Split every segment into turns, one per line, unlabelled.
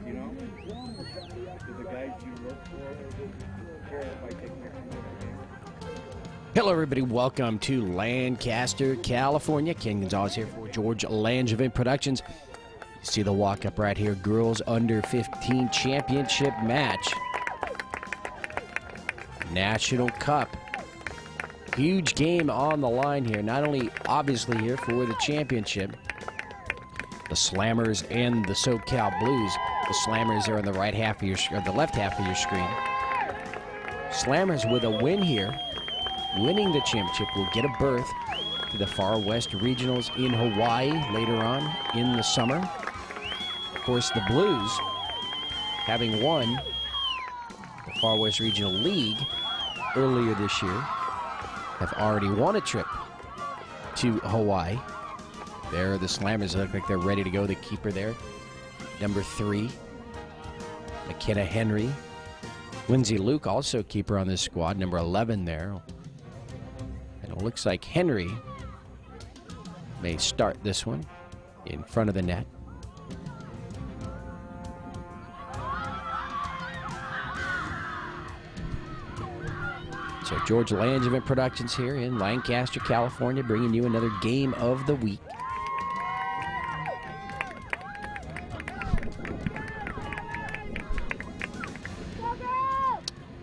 You know? Do the guys you work for care if I take pictures?
Hello, everybody. Welcome to Lancaster, California. Ken Gonzalez here for George Langevin Productions. You see the walk-up right here. Girls under 15 championship match. National Cup. Huge game on the line here. Not only obviously here for the championship, the Slammers and the SoCal Blues. The Slammers are on the right half of your, or the left half of your screen. Slammers with a win here, winning the championship, will get a berth to the Far West Regionals in Hawaii later on in the summer. Of course, the Blues, having won the Far West Regional League earlier this year, have already won a trip to Hawaii. There, the Slammers look like they're ready to go. The keeper there, number 3, McKenna Henry. Lindsay Luke, also keeper on this squad, number 11 there. And it looks like Henry may start this one in front of the net. So George Langevin Productions here in Lancaster, California, bringing you another game of the week.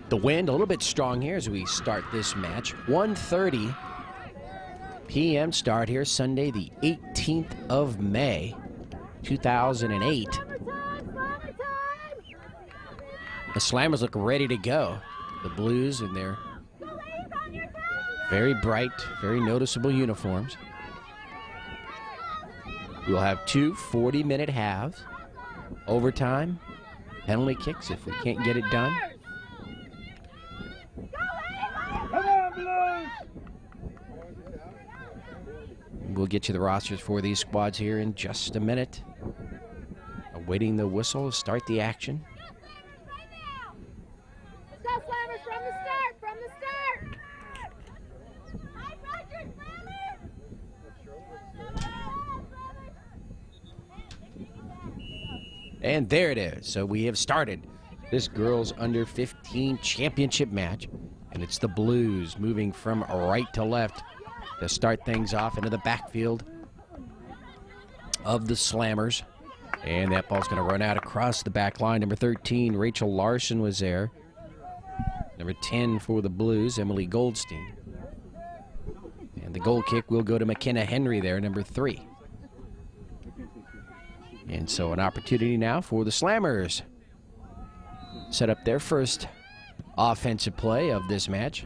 The wind a little bit strong here as we start this match. 1:30 p.m. start here, Sunday the 18th of May, 2008. The Slammers look ready to go. The Blues in their very bright, very noticeable uniforms. We'll have two 40-minute halves, overtime, penalty kicks if we can't get it done. We'll get you the rosters for these squads here in just a minute. Awaiting the whistle to start the action.
Let's go, Slammers, from the start, from the start!
And there it is. So we have started this girls under 15 championship match. And it's the Blues moving from right to left to start things off into the backfield of the Slammers. And that ball's going to run out across the back line. Number 13, Rachel Larson was there. Number 10 for the Blues, Emily Goldstein. And the goal kick will go to McKenna Henry there, number 3. And so an opportunity now for the Slammers. Set up their first offensive play of this match.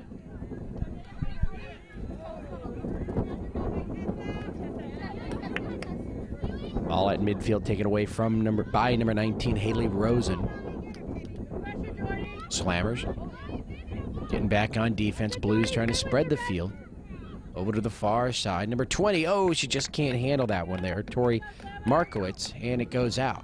Ball at midfield taken away from number 19, Haley Rosen. Slammers getting back on defense. Blues trying to spread the field. Over to the far side. Number 20. Oh, she just can't handle that one there. Tori Markowitz, and it goes out.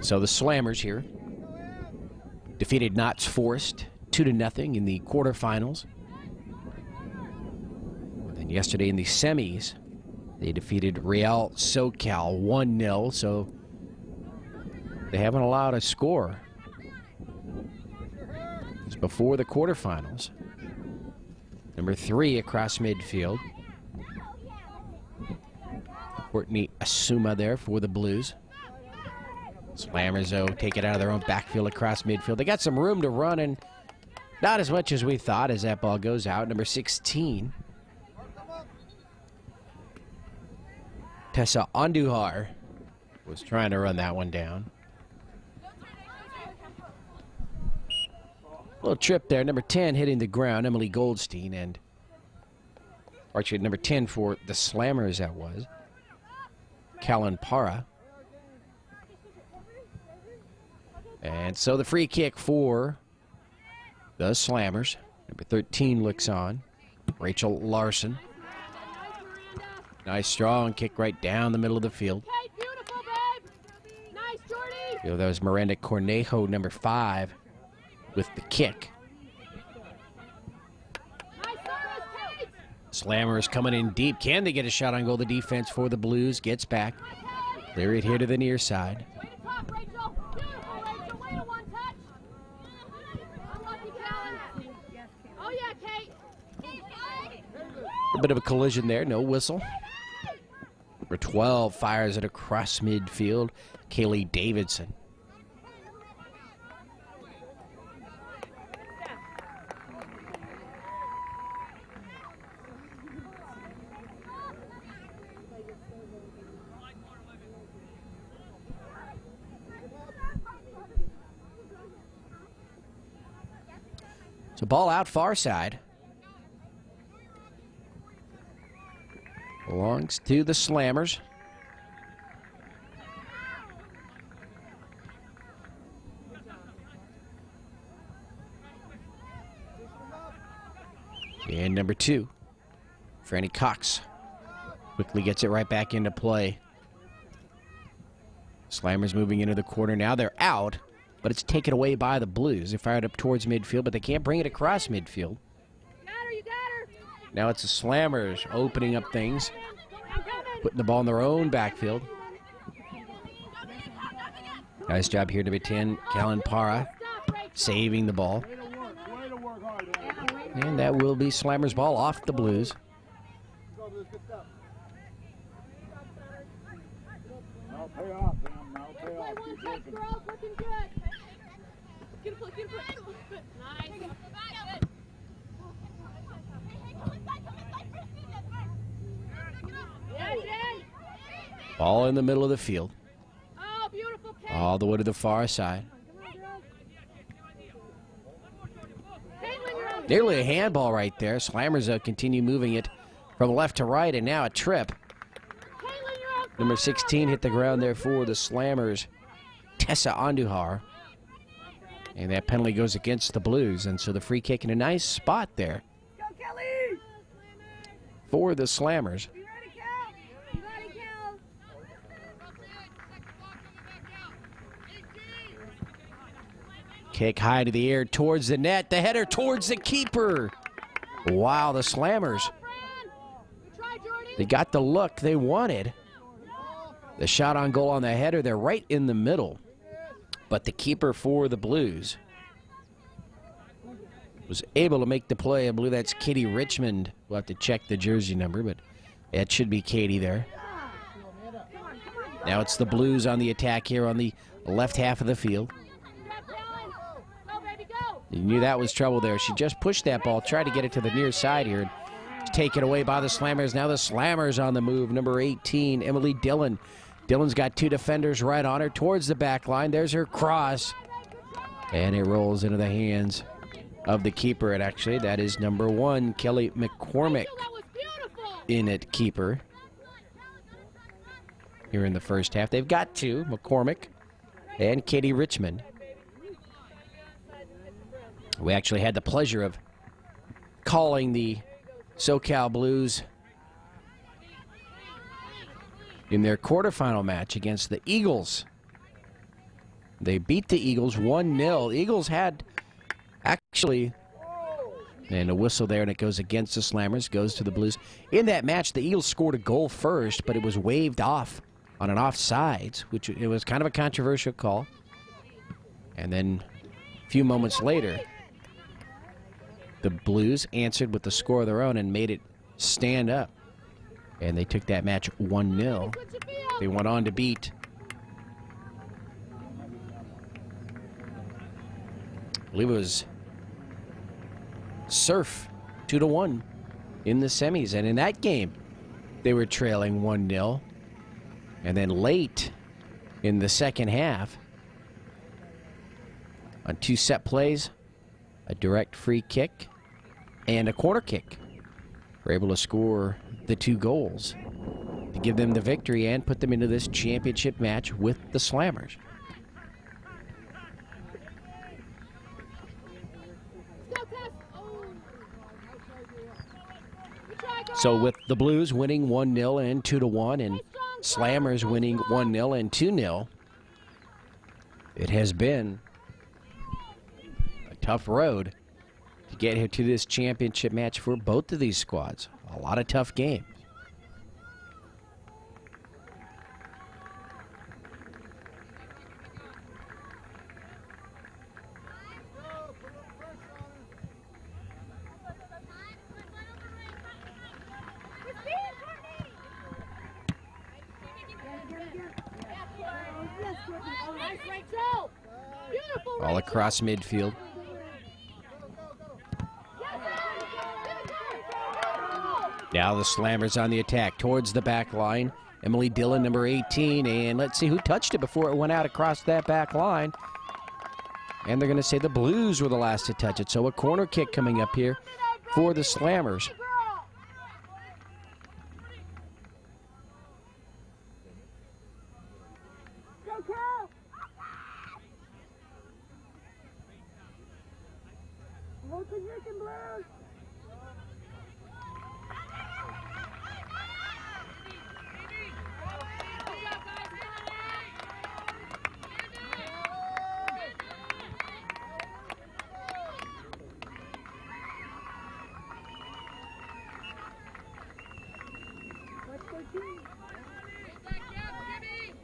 So the Slammers here defeated Knott's Forest 2-0 in the quarterfinals. And yesterday in the semis, they defeated Real SoCal 1-0. So they haven't allowed a score. It's before the quarterfinals. Number 3 across midfield. Courtney Asuma there for the Blues. Slammers, though, take it out of their own backfield across midfield. They got some room to run, and not as much as we thought as that ball goes out. Number 16, Tessa Andujar, was trying to run that one down. Little trip there. Number 10 hitting the ground, Emily Goldstein, and actually number 10 for the Slammers, that was Callan Para. And so the free kick for the Slammers. Number 13 looks on. Rachel Larson. Nice strong kick right down the middle of the field.
Okay, beautiful, babe. Nice, Jordy.
You know, that was Miranda Cornejo, number 5, with the kick. Slammers coming in deep. Can they get a shot on goal? The defense for the Blues gets back. Clear it here to the near side. A bit of a collision there, no whistle. Number 12 fires it across midfield. Kaylee Davidson. So ball out far side. Belongs to the Slammers. And number 2, Franny Cox, quickly gets it right back into play. Slammers moving into the corner now. They're out, but it's taken away by the Blues. They fired up towards midfield, but they can't bring it across midfield.
You got her.
Now it's the Slammers opening up things, putting the ball in their own backfield. Nice job here, number 10, Callan Para, saving the ball. And that will be Slammers' ball off the Blues. Ball in the middle of the field.
Oh, beautiful kick.
All the way to the far side. Nearly a handball right there. Slammers continue moving it from left to right, and now a trip. Number 16 hit the ground there for the Slammers, Tessa Andujar. And that penalty goes against the Blues, and so the free kick in a nice spot there for the Slammers. Kick high to the air towards the net. The header towards the keeper. Wow, the Slammers. They got the look they wanted. The shot on goal on the header, they're right in the middle. But the keeper for the Blues was able to make the play. I believe that's Katie Richmond. We'll have to check the jersey number, but it should be Katie there. Now it's the Blues on the attack here on the left half of the field. You knew that was trouble there. She just pushed that ball, tried to get it to the near side here. And taken away by the Slammers. Now the Slammers on the move. Number 18, Emily Dillon. Dillon's got 2 defenders right on her towards the back line. There's her cross. And it rolls into the hands of the keeper. And actually, that is number 1, Kelly McCormick, in at keeper here in the first half. They've got 2, McCormick and Katie Richmond. We actually had the pleasure of calling the SoCal Blues in their quarterfinal match against the Eagles. They beat the Eagles 1-0. Eagles had actually, and a whistle there, and it goes against the Slammers, goes to the Blues. In that match, the Eagles scored a goal first, but it was waved off on an offsides, which it was kind of a controversial call. And then a few moments later, the Blues answered with the score of their own and made it stand up. And they took that match 1-0. They went on to beat I believe it was Surf 2-1 in the semis. And in that game, they were trailing 1-0. And then late in the second half, on 2 set plays, a direct free kick and a corner kick, were able to score the 2 goals to give them the victory and put them into this championship match with the Slammers. So with the Blues winning 1-0 and 2-1, and Slammers winning 1-0 and 2-0, It has been a tough road to get here to this championship match for both of these squads. A lot of tough games. All across midfield. Now the Slammers on the attack towards the back line. Emily Dillon, number 18, and let's see who touched it before it went out across that back line. And they're going to say the Blues were the last to touch it. So a corner kick coming up here for the Slammers.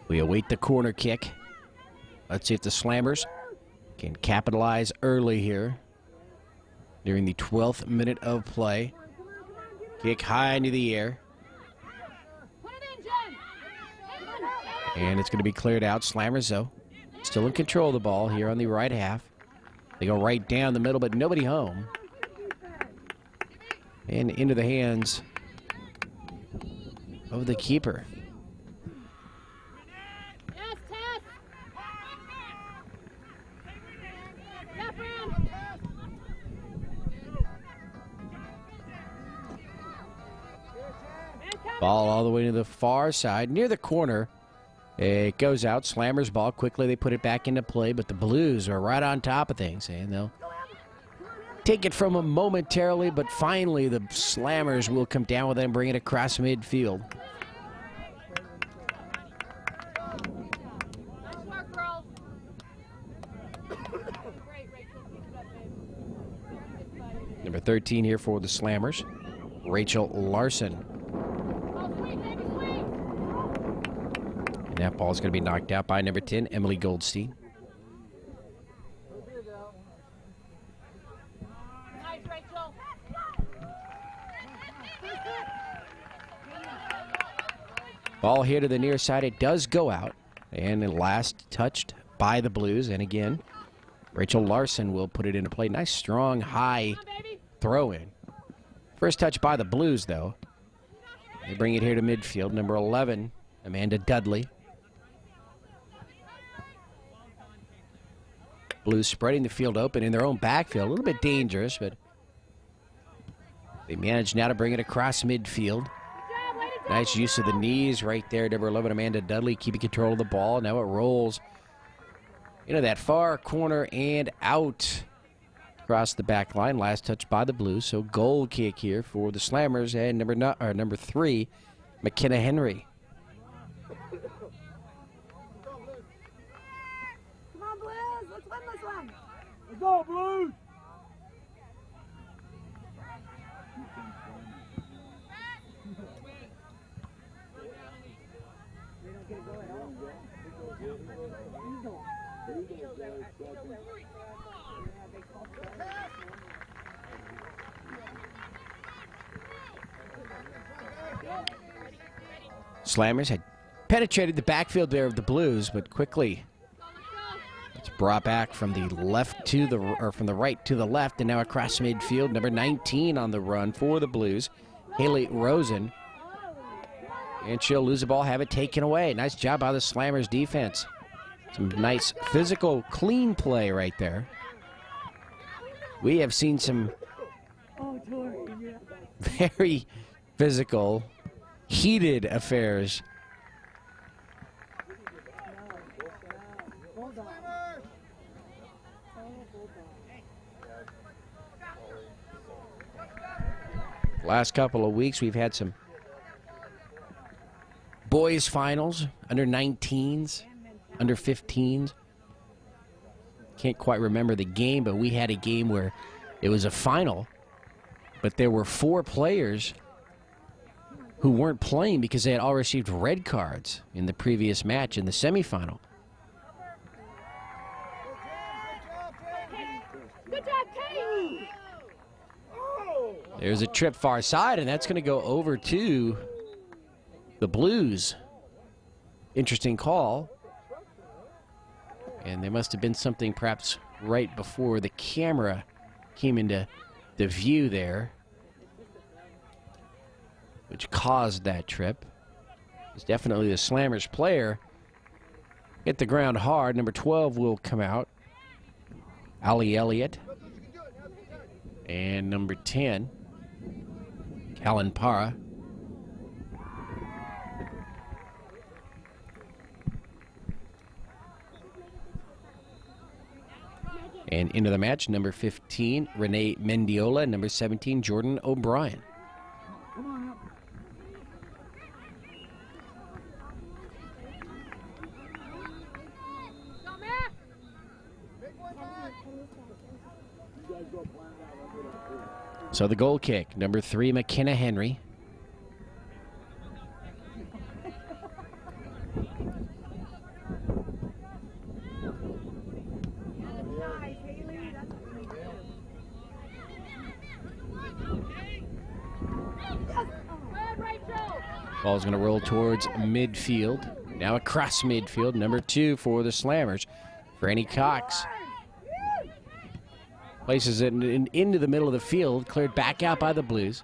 We await the corner kick. Let's see if the Slammers can capitalize early here during the 12th minute of play. Kick high into the air. And it's going to be cleared out. Slammers, though, still in control of the ball here on the right half. They go right down the middle, but nobody home. And into the hands of the keeper. Ball all the way to the far side, near the corner. It goes out. Slammers ball. Quickly they put it back into play, but the Blues are right on top of things, and they'll take it from them momentarily, but finally the Slammers will come down with it and bring it across midfield. Number 13 here for the Slammers, Rachel Larson. And that ball is going to be knocked out by number 10, Emily Goldstein. Ball here to the near side. It does go out. And at last touched by the Blues. And again, Rachel Larson will put it into play. Nice, strong, high throw in. First touch by the Blues, though. They bring it here to midfield. Number 11, Amanda Dudley. Blues spreading the field open in their own backfield. A little bit dangerous, but they manage now to bring it across midfield. Nice use of the knees right there. Number 11, Amanda Dudley, keeping control of the ball. Now it rolls into that far corner and out across the back line. Last touch by the Blues. So goal kick here for the Slammers and number 3, McKenna Henry.
Come on, Blues. Let's win this one.
Let's go, Blues!
Slammers had penetrated the backfield there of the Blues, but quickly it's brought back from the left to the, or from the right to the left, and now across midfield. Number 19 on the run for the Blues, Haley Rosen. And she'll lose the ball, have it taken away. Nice job by the Slammers defense. Some nice physical, clean play right there. We have seen some very physical, heated affairs. Last couple of weeks, we've had some boys finals, under 19s, under 15s. can't quite remember the game, but we had a game where it was a final, but there were 4 players who weren't playing because they had all received red cards in the previous match in the semifinal.
Good job, Kate.
There's a trip far side, and that's going to go over to the Blues. Interesting call. And there must have been something perhaps right before the camera came into the view there, which caused that trip. It's definitely the Slammers player. Hit the ground hard. Number 12 will come out. Ali Elliott. And number 10, Callan Para. And into the match, number 15, Renee Mendiola, number 17, Jordan O'Brien. So the goal kick, number 3, McKenna Henry. Ball's going to roll towards midfield. Now across midfield, number 2 for the Slammers, Franny Cox. Places it into the middle of the field, cleared back out by the Blues.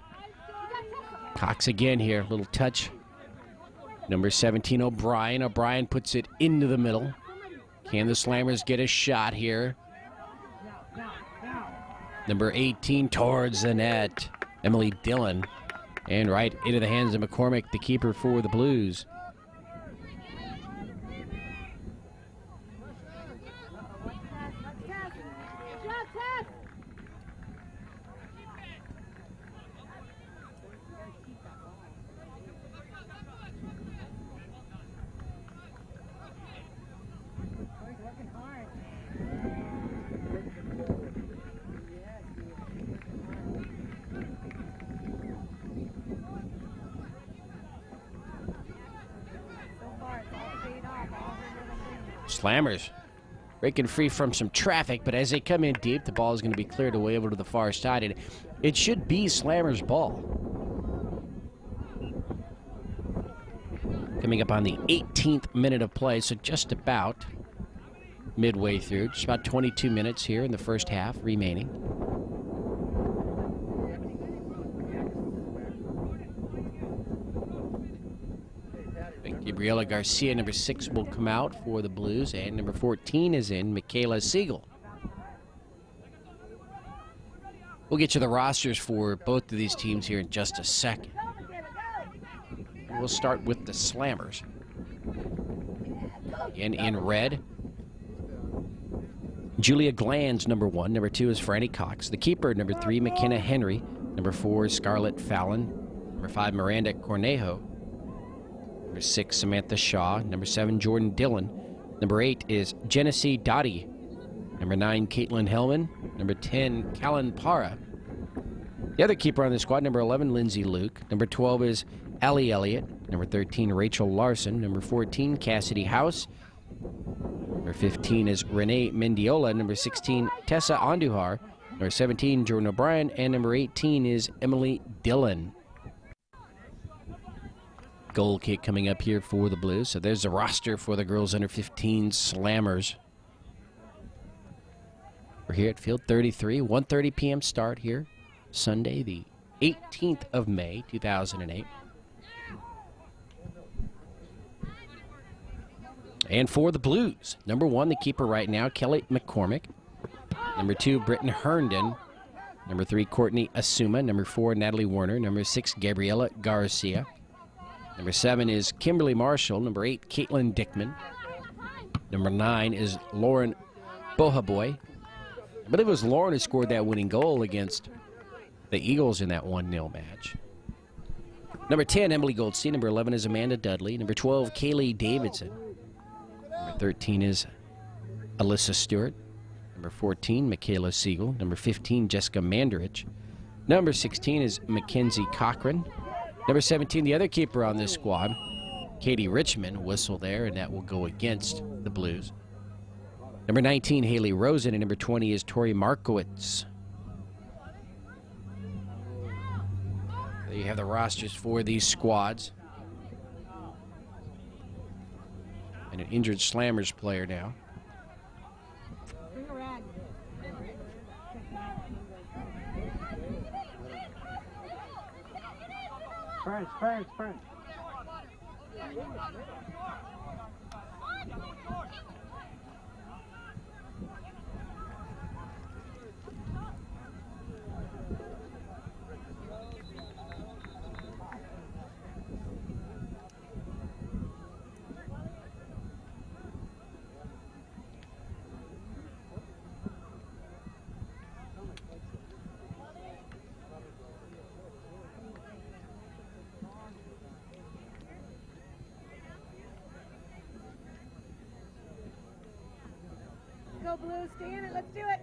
Cox again here, little touch. Number 17, O'Brien. O'Brien puts it into the middle. Can the Slammers get a shot here? Number 18 towards the net, Emily Dillon. And right into the hands of McCormick, the keeper for the Blues. Slammers breaking free from some traffic, but as they come in deep, the ball is going to be cleared away over to the far side, and it should be Slammers' ball. Coming up on the 18th minute of play, so just about midway through, just about 22 minutes here in the first half remaining. Gabriela Garcia, number 6, will come out for the Blues, and number 14 is in, Michaela Siegel. We'll get you the rosters for both of these teams here in just a second. We'll start with the Slammers. Again, in red, Julia Glanz, number 1. Number 2 is Franny Cox. The keeper, number 3, McKenna Henry. Number 4, Scarlett Fallon. Number 5, Miranda Cornejo. Number 6, Samantha Shaw. Number 7, Jordan Dillon. Number 8 is Genesee Dottie. Number 9, Caitlin Hellman. Number 10, Callan Para. The other keeper on the squad, number 11, Lindsay Luke. Number 12 is Ali Elliott. Number 13, Rachel Larson. Number 14, Cassidy House. Number 15 is Renee Mendiola. Number 16, Tessa Andujar. Number 17, Jordan O'Brien. And number 18 is Emily Dillon. Goal kick coming up here for the Blues. So there's the roster for the girls under 15 Slammers. We're here at Field 33, 1:30 p.m. start here, Sunday, the 18th of May, 2008. And for the Blues, number 1, the keeper right now, Kelly McCormick. Number 2, Britton Herndon. Number 3, Courtney Asuma. Number 4, Natalie Werner. Number 6, Gabriela Garcia. Number 7 is Kimberly Marshall. Number 8, Caitlin Dickman. Number 9 is Lauren Bohaboy. I believe it was Lauren who scored that winning goal against the Eagles in that 1-0 match. Number 10, Emily Goldstein. Number 11 is Amanda Dudley. Number 12, Kaylee Davidson. Number 13 is Alyssa Stewart. Number 14, Michaela Siegel. Number 15, Jessica Mandarich. Number 16 is Mackenzie Cochran. Number 17, the other keeper on this squad, Katie Richmond, whistle there, and that will go against the Blues. Number 19, Haley Rosen, and number 20 is Tori Markowitz. There you have the rosters for these squads. And an injured Slammers player now.
French.
Go Blues, stay in it, let's do it.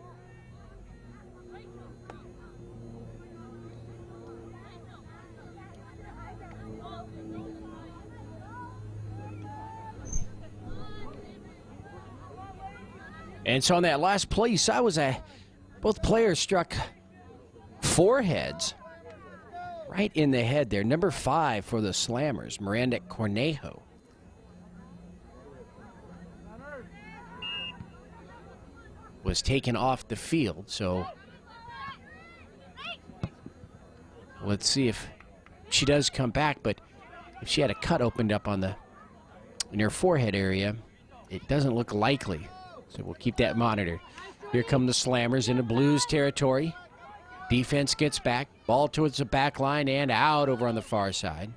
And so on that last play, you saw both players struck foreheads right in the head there. Number 5 for the Slammers, Miranda Cornejo. Was taken off the field, so let's see if she does come back. But if she had a cut opened up in her forehead area, it doesn't look likely. So we'll keep that monitored. Here come the Slammers into Blues territory. Defense gets back, ball towards the back line and out over on the far side.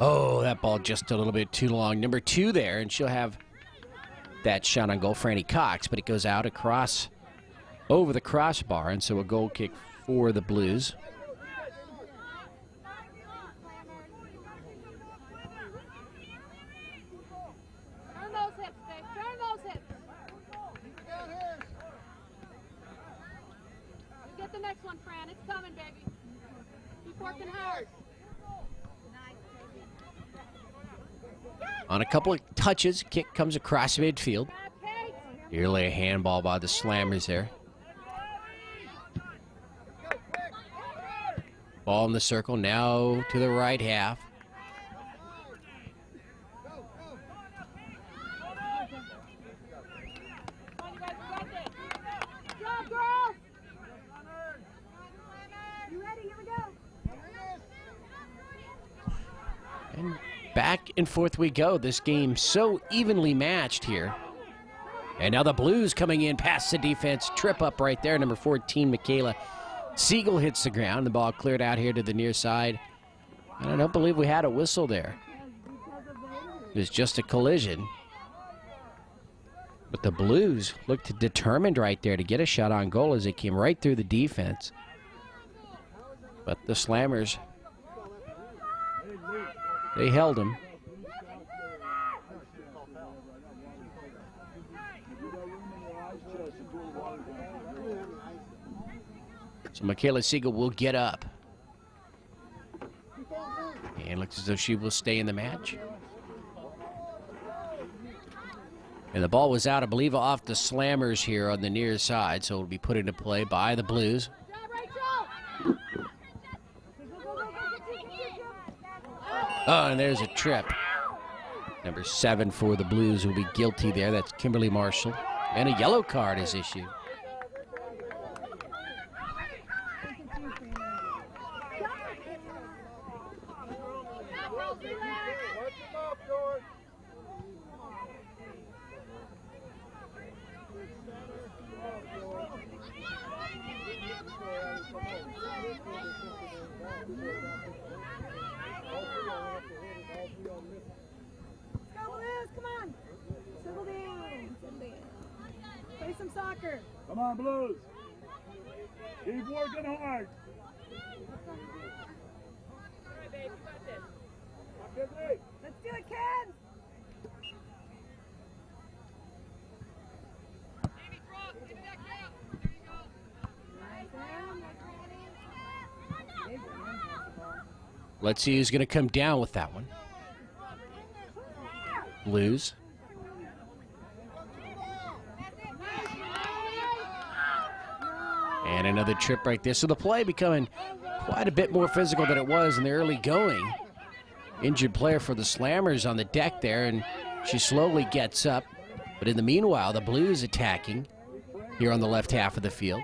Oh, that ball just a little bit too long. Number 2 there, and she'll have that shot on goal, Franny Cox, but it goes out across over the crossbar, and so a goal kick for the Blues.
Turn those hips, Dave, turn those hips. You get the next one, Fran, it's coming, baby. Keep working hard.
On a couple of touches, kick comes across midfield. Nearly a handball by the Slammers there. Ball in the circle, now to the right half. And back and forth we go. This game so evenly matched here. And now the Blues coming in past the defense. Trip up right there. Number 14, Michaela Siegel hits the ground. The ball cleared out here to the near side. And I don't believe we had a whistle there. It was just a collision. But the Blues looked determined right there to get a shot on goal as they came right through the defense. But the Slammers, they held him. So Michaela Siegel will get up. And looks as though she will stay in the match. And the ball was out, I believe, off the Slammers here on the near side, so it'll be put into play by the Blues. Oh, and there's a trip. Number 7 for the Blues will be guilty there. That's Kimberly Marshall. And a yellow card is issued.
on, Blues. Keep working hard.
Let's do it, Ken.
Let's see who's going to come down with that one. Blues. And another trip right there. So the play becoming quite a bit more physical than it was in the early going. Injured player for the Slammers on the deck there, and she slowly gets up. But in the meanwhile, the Blues attacking here on the left half of the field.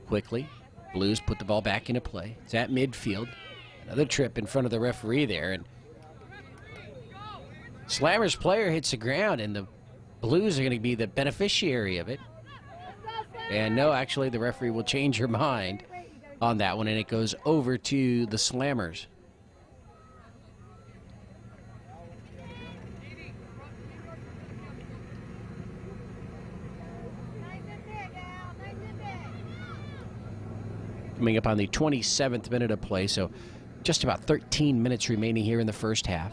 Quickly, Blues put the ball back into play. It's at midfield. Another trip in front of the referee there, and Slammers player hits the ground, and the Blues are going to be the beneficiary of it. And no, actually, the referee will change her mind on that one, and it goes over to the Slammers. Coming up on the 27th minute of play, so just about 13 minutes remaining here in the first half.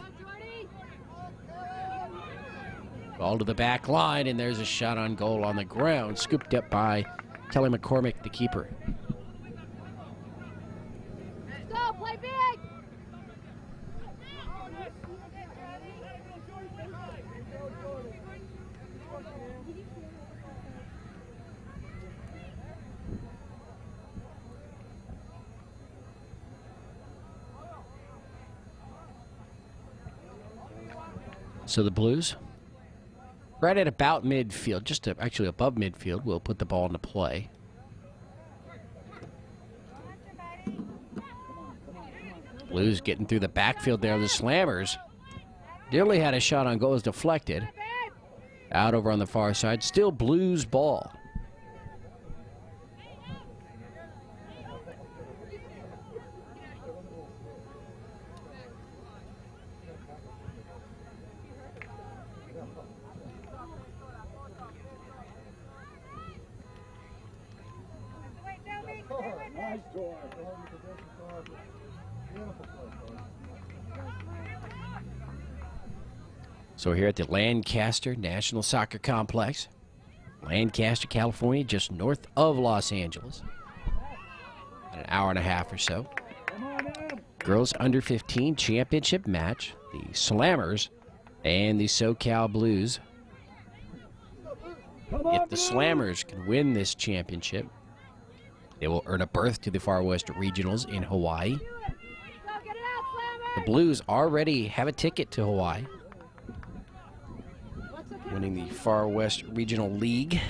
Ball to the back line, and there's a shot on goal on the ground, scooped up by Kelly McCormick, the keeper.
Let's go, play big.
So the Blues, right at about midfield, actually above midfield, will put the ball into play. Blues getting through the backfield there. The Slammers nearly had a shot on goal, was deflected. Out over on the far side, still Blues ball.
Nice score.
So we're here at the Lancaster National Soccer Complex. Lancaster, California, just north of Los Angeles. About an hour and a half or so. Girls under 15 championship match. The Slammers and the SoCal Blues. If the Slammers can win this championship, they will earn a berth to the Far West Regionals in Hawaii. The Blues already have a ticket to Hawaii, winning the Far West Regional League.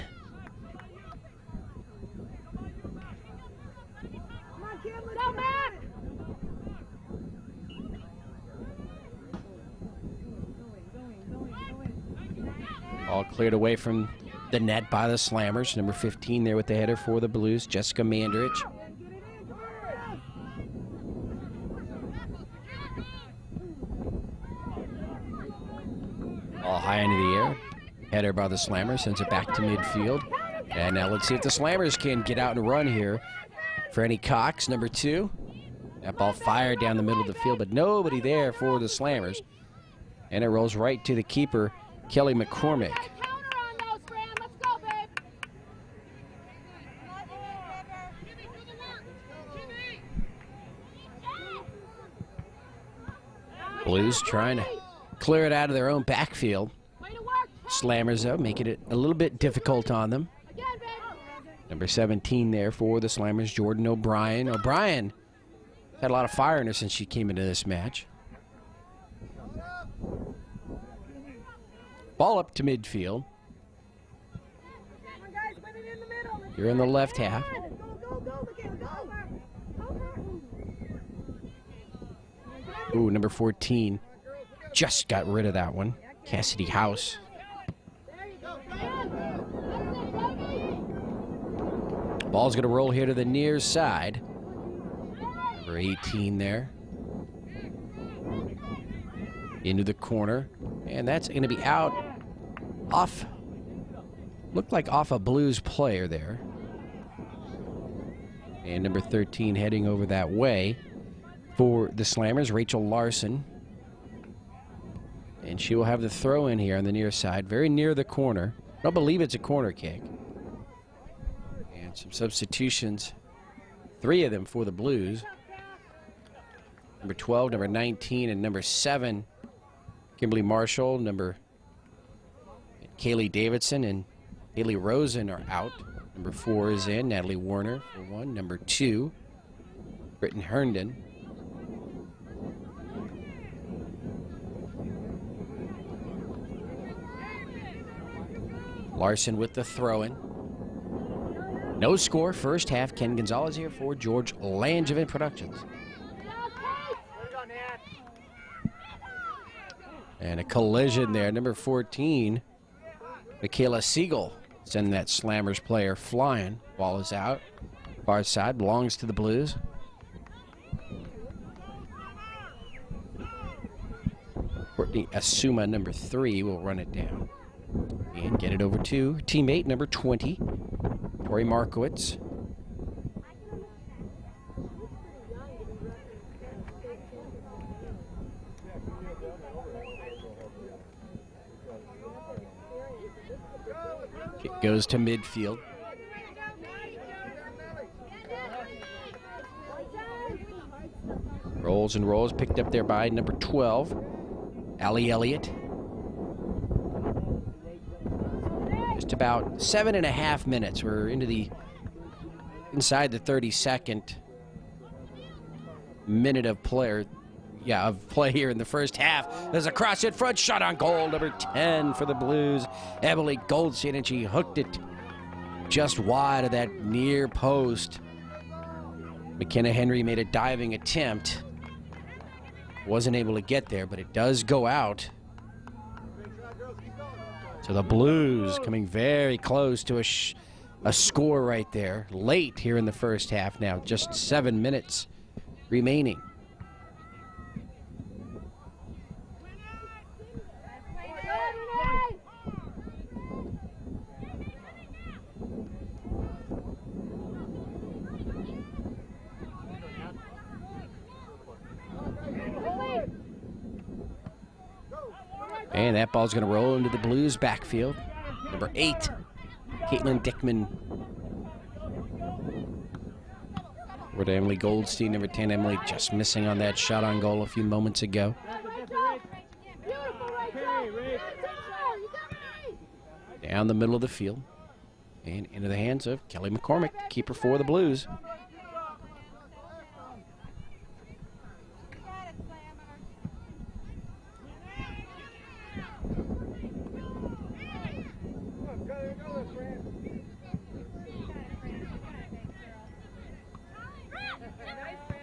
All cleared away from the net by the Slammers. Number 15 there with the header for the Blues, Jessica Mandrich. All high into the air. Header by the Slammers, sends it back to midfield. And now let's see if the Slammers can get out and run here. Franny Cox, number 2. That ball fired down the middle of the field, but nobody there for the Slammers. And it rolls right to the keeper, Kelly McCormick. Blues trying to clear it out of their own backfield. Slammers, though, making it a little bit difficult on them. Number 17 there for the Slammers, Jordan O'Brien. O'Brien had a lot of fire in her since she came into this match. Ball up to midfield. You're in the left half. Ooh, number 14 just got rid of that one. Cassidy House. Ball's going to roll here to the near side. Number 18 there. Into the corner. And that's going to be out off. Looked like off a Blues player there. And number 13 heading over that way for the Slammers, Rachel Larson. And she will have the throw in here on the near side, very near the corner. I don't believe it's a corner kick. And some substitutions, 3 of them for the Blues. Number 12, number 19, and number 7, Kimberly Marshall, Kaylee Davidson and Haley Rosen are out. Number 4 is in, Natalie Warner for 1. Number 2, Britton Herndon. Larson with the throw-in. No score, first half. Ken Gonzalez here for George Langevin Productions. And a collision there. Number 14, Michaela Siegel, sending that Slammers player flying. Ball is out. Far side, belongs to the Blues. Courtney Asuma, number 3, will run it down. And get it over to teammate number 20, Tori Markowitz. Kick goes to midfield. Rolls and rolls, picked up there by number 12, Allie Elliott. Just about 7.5 minutes. We're inside the 32nd minute of play here in the first half. There's a cross in front, shot on goal, number 10 for the Blues, Emily Goldstein, and she hooked it just wide of that near post. McKenna Henry made a diving attempt. Wasn't able to get there, but it does go out. So the Blues coming very close to a score right there. Late here in the first half now. Just 7 minutes remaining. And that ball's going to roll into the Blues backfield. Number 8, Caitlin Dickman. Over to Emily Goldstein, number 10. Emily just missing on that shot on goal a few moments ago. Down the middle of the field. And into the hands of Kelly McCormick, keeper for the Blues.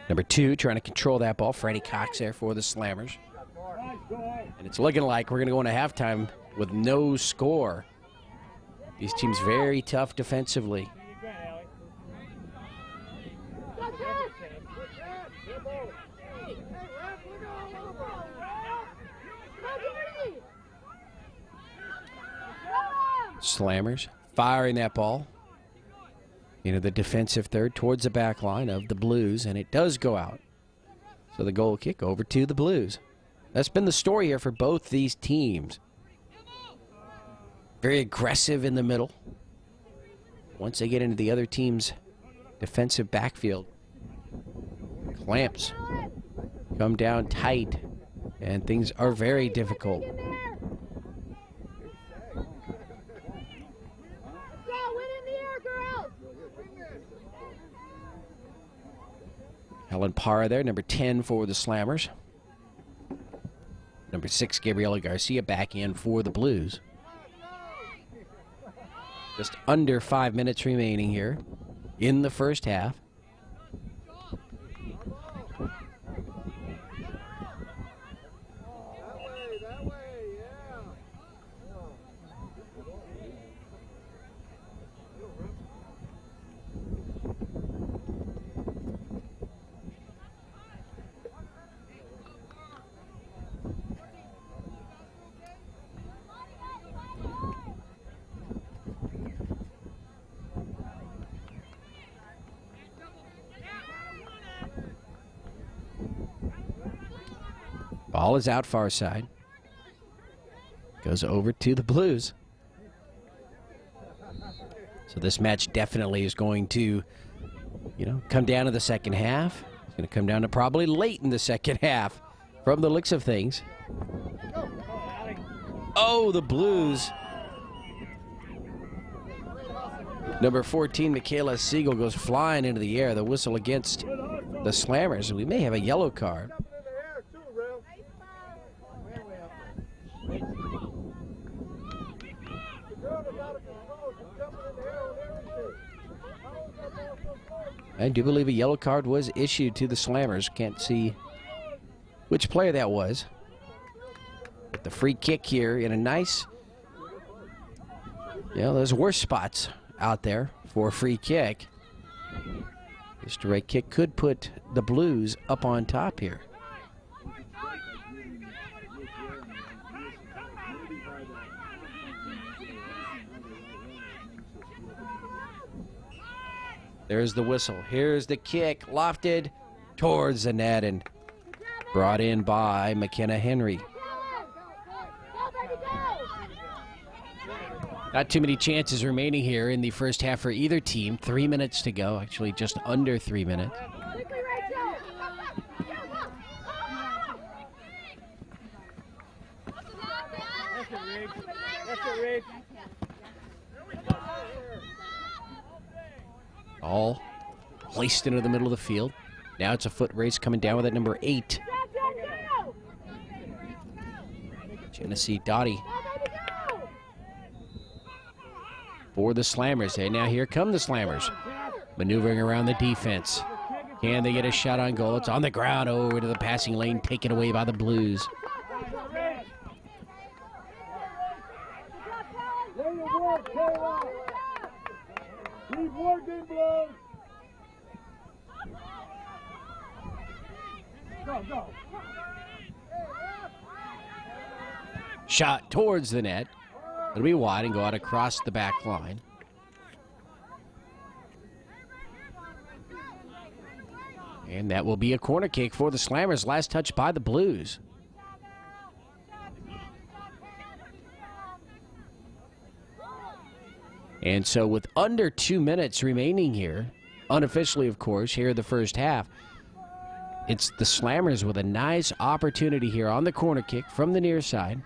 Number 2 trying to control that ball. Freddie Cox there for the Slammers. And it's looking like we're going to go into halftime with no score. These teams very tough defensively. Slammers firing that ball into the defensive third towards the back line of the Blues, and it does go out. So the goal kick over to the Blues. That's been the story here for both these teams. Very aggressive in the middle. Once they get into the other team's defensive backfield, clamps come down tight, and things are very difficult. Helen Parra there, number 10 for the Slammers. Number 6, Gabriela Garcia back in for the Blues. Just under 5 minutes remaining here in the first half. Ball is out far side. Goes over to the Blues. So this match definitely is going to, come down to the second half. It's going to come down to probably late in the second half from the looks of things. Oh, the Blues. Number 14, Michaela Siegel, goes flying into the air. The whistle against the Slammers. We may have a yellow card. I do believe a yellow card was issued to the Slammers. Can't see which player that was. But the free kick here in a nice, there's worse spots out there for a free kick. This direct kick could put the Blues up on top here. There's the whistle. Here's the kick, lofted towards the net and brought in by McKenna Henry. Not too many chances remaining here in the first half for either team. 3 minutes to go, actually just under 3 minutes. All placed into the middle of the field. Now it's a foot race coming down with it, number 8. Genesee Dottie for the Slammers. And now here come the Slammers, maneuvering around the defense. Can they get a shot on goal? It's on the ground over to the passing lane, taken away by the Blues.
Keep working, Blues. Go.
Shot towards the net. It'll be wide and go out across the back line. And that will be a corner kick for the Slammers. Last touch by the Blues. And so with under 2 minutes remaining here, unofficially, of course, here in the first half, it's the Slammers with a nice opportunity here on the corner kick from the near side.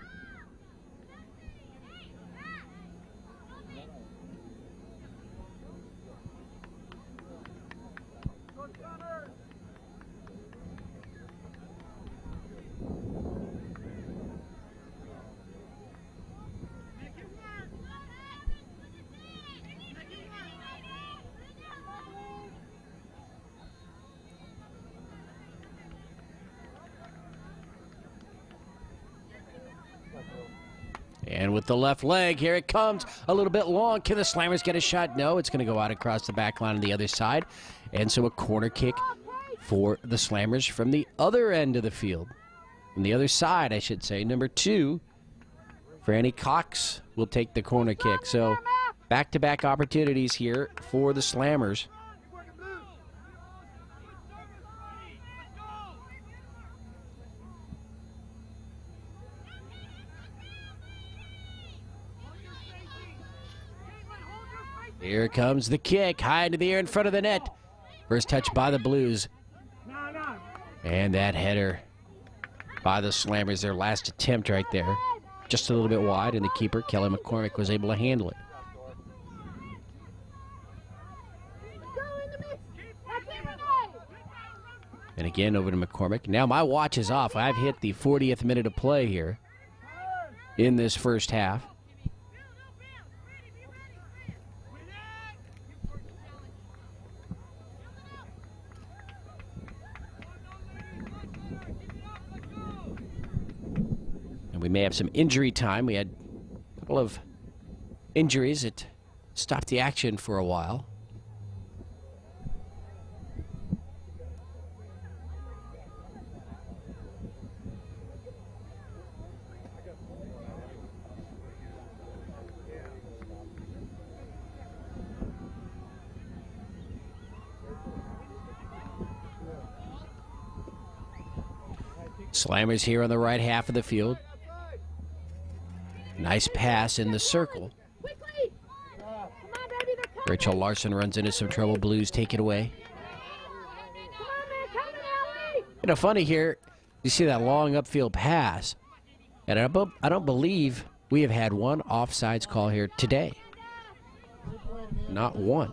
And with the left leg, here it comes. A little bit long. Can the Slammers get a shot? No, it's going to go out across the back line on the other side. And so a corner kick for the Slammers from the other end of the field. From the other side, I should say. Number 2, Franny Cox will take the corner kick. So back-to-back opportunities here for the Slammers. Here comes the kick, high into the air in front of the net. First touch by the Blues. And that header by the Slammers, their last attempt right there. Just a little bit wide, and the keeper, Kelly McCormick, was able to handle it. And again, over to McCormick. Now my watch is off. I've hit the 40th minute of play here in this first half. And we may have some injury time. We had a couple of injuries that stopped the action for a while. Slammers here on the right half of the field. Nice pass in the circle.
Quickly! Come on, baby, they're coming!
Rachel Larson runs into some trouble. Blues take it away.
Come on, man, coming, Ellie!
You know, funny here, you see that long upfield pass. And I don't believe we have had one offsides call here today. Not one.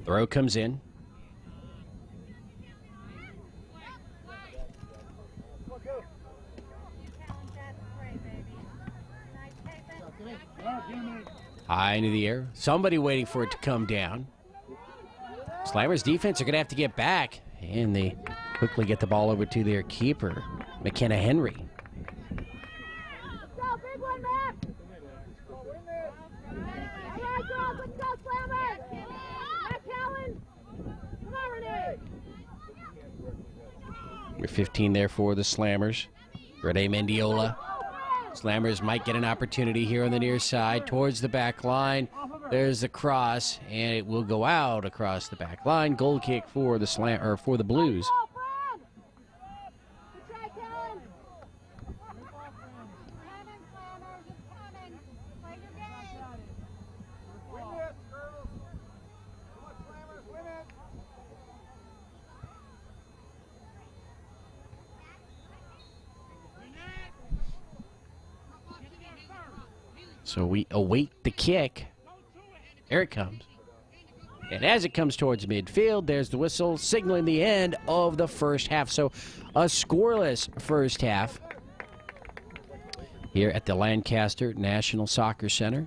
Throw comes in. High into the air. Somebody waiting for it to come down. Slammers defense are going to have to get back. And they quickly get the ball over to their keeper, McKenna Henry.
Let's go, big one, Matt! All right, girls, let's go, Slammers! Matt Callan! Come on, Renee!
Number 15 there for the Slammers. Renee Mendiola. Slammers might get an opportunity here on the near side towards the back line. There's the cross, and it will go out across the back line. Goal kick for the for the Blues. So we await the kick. Here it comes. And as it comes towards midfield, there's the whistle signaling the end of the first half. So a scoreless first half here at the Lancaster National Soccer Center.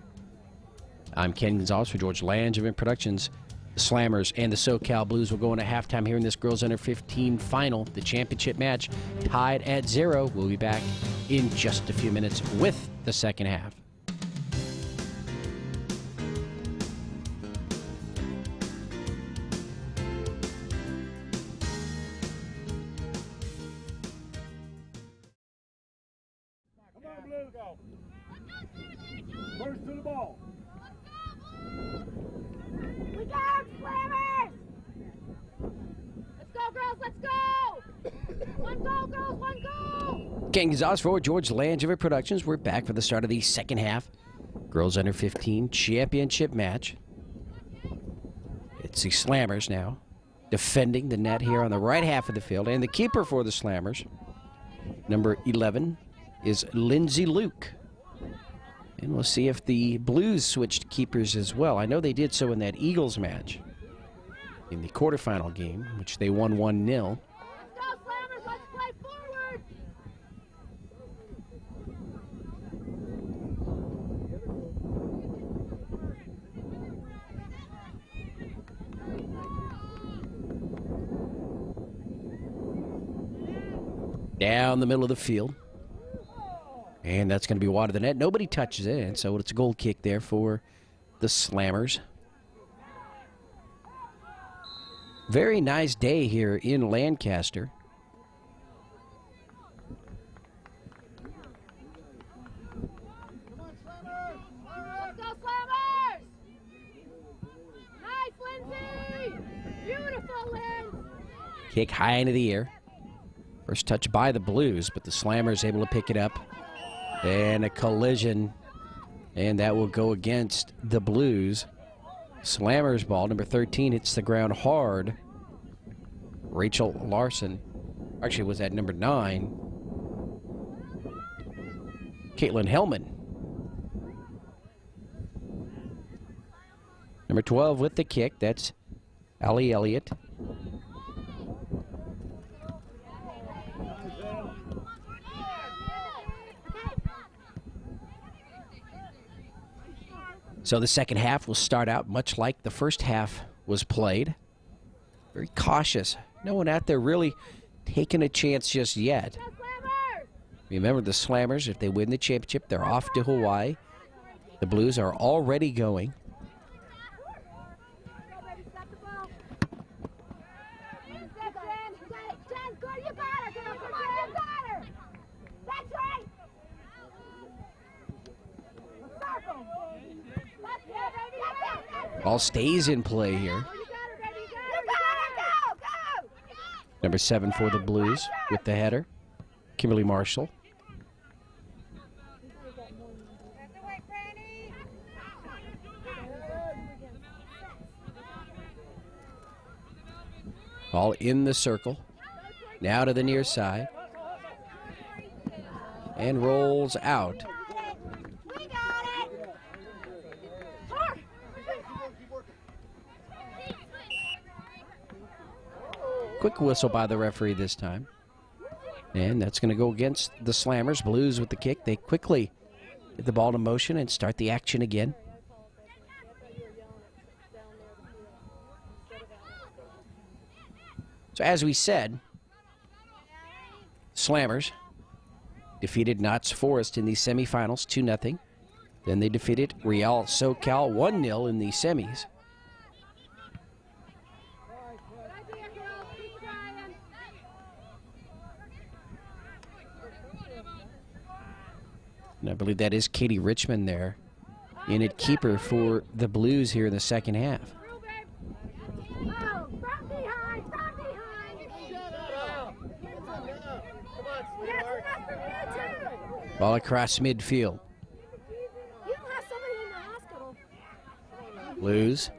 I'm Ken Gonzalez for George Langevin Productions. The Slammers and the SoCal Blues will go into halftime here in this girls under 15 final. The championship match tied at 0. We'll be back in just a few minutes with the second half.
First to the ball.
We got Slammers! Let's go, girls, let's go! One goal, girls, one goal!
Ken Gonzalez for George Langevin Productions. We're back for the start of the second half. Girls under 15 championship match. It's the Slammers now defending the net here on the right half of the field. And the keeper for the Slammers, number 11, is Lindsay Luke. And we'll see if the Blues switched keepers as well. I know they did so in that Eagles match in the quarterfinal game, which they won 1-0.
Let's go, Slammers, let's play forward!
Down the middle of the field. And that's going to be wide of the net. Nobody touches it, and so it's a goal kick there for the Slammers. Very nice day here in Lancaster.
Let's go, Slammers! Nice, Lindsay! Beautiful, Lynn!
Kick high into the air. First touch by the Blues, but the Slammers able to pick it up. And a collision, and that will go against the Blues. Slammers ball, number 13, hits the ground hard. Rachel Larson, actually was at number 9. Caitlin Hellman. Number 12 with the kick, that's Allie Elliott. So the second half will start out much like the first half was played. Very cautious. No one out there really taking a chance just yet. Remember the Slammers, if they win the championship, they're off to Hawaii. The Blues are already going. Ball stays in play here.
You got it, baby. You got it. Go.
Number 7 for the Blues with the header, Kimberly Marshall. Ball in the circle. Now to the near side. And rolls out.
We got it.
Quick whistle by the referee this time. And that's going to go against the Slammers. Blues with the kick. They quickly get the ball to motion and start the action again. So as we said, Slammers defeated Knott's Forest in the semifinals 2-0. Then they defeated Real SoCal 1-0 in the semis. And I believe that is Katie Richmond there in at keeper for the Blues here in the second half. Ball across midfield. Blues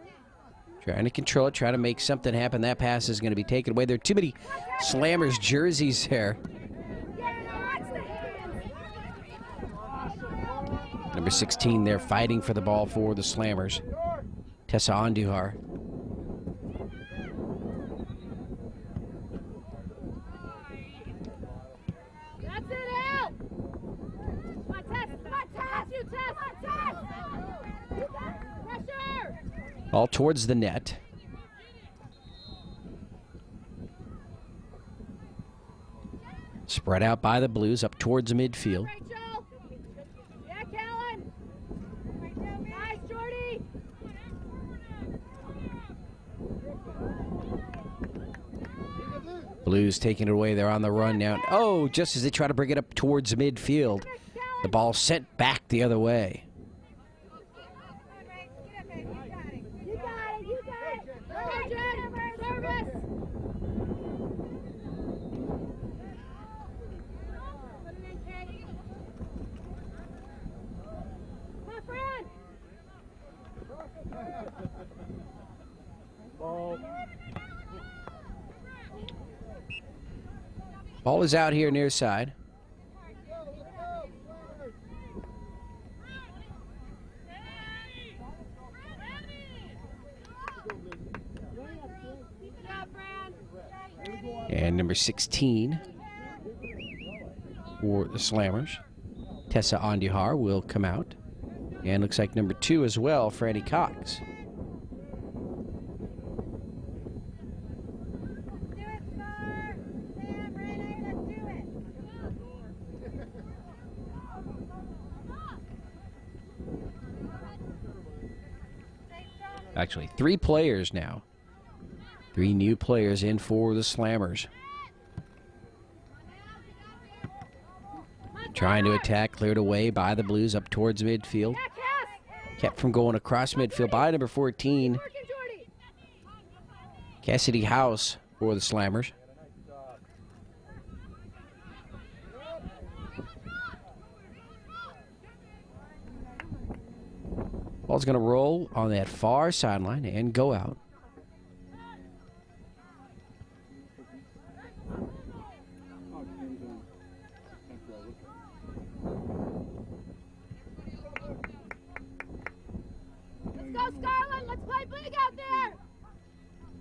trying to control it, trying to make something happen. That pass is going to be taken away. There are too many Slammers jerseys there. Number 16 there fighting for the ball for the Slammers. Tessa Andujar. All towards the net. Spread out by the Blues up towards midfield.
Yeah, Callan. Nice, Jordy.
Blues taking it away. They're on the run now. Oh, just as they try to bring it up towards midfield, the ball sent back the other way. Ball is out here near side. And number 16 for the Slammers, Tessa Andujar, will come out. And looks like number 2 as well, Franny Cox. Actually, 3 players now. 3 new players in for the Slammers. Trying to attack, cleared away by the Blues up towards midfield. Kept from going across midfield by number 14, Cassidy House for the Slammers. Ball's going to roll on that far sideline and go out.
Let's go, Scarlett. Let's play big out there.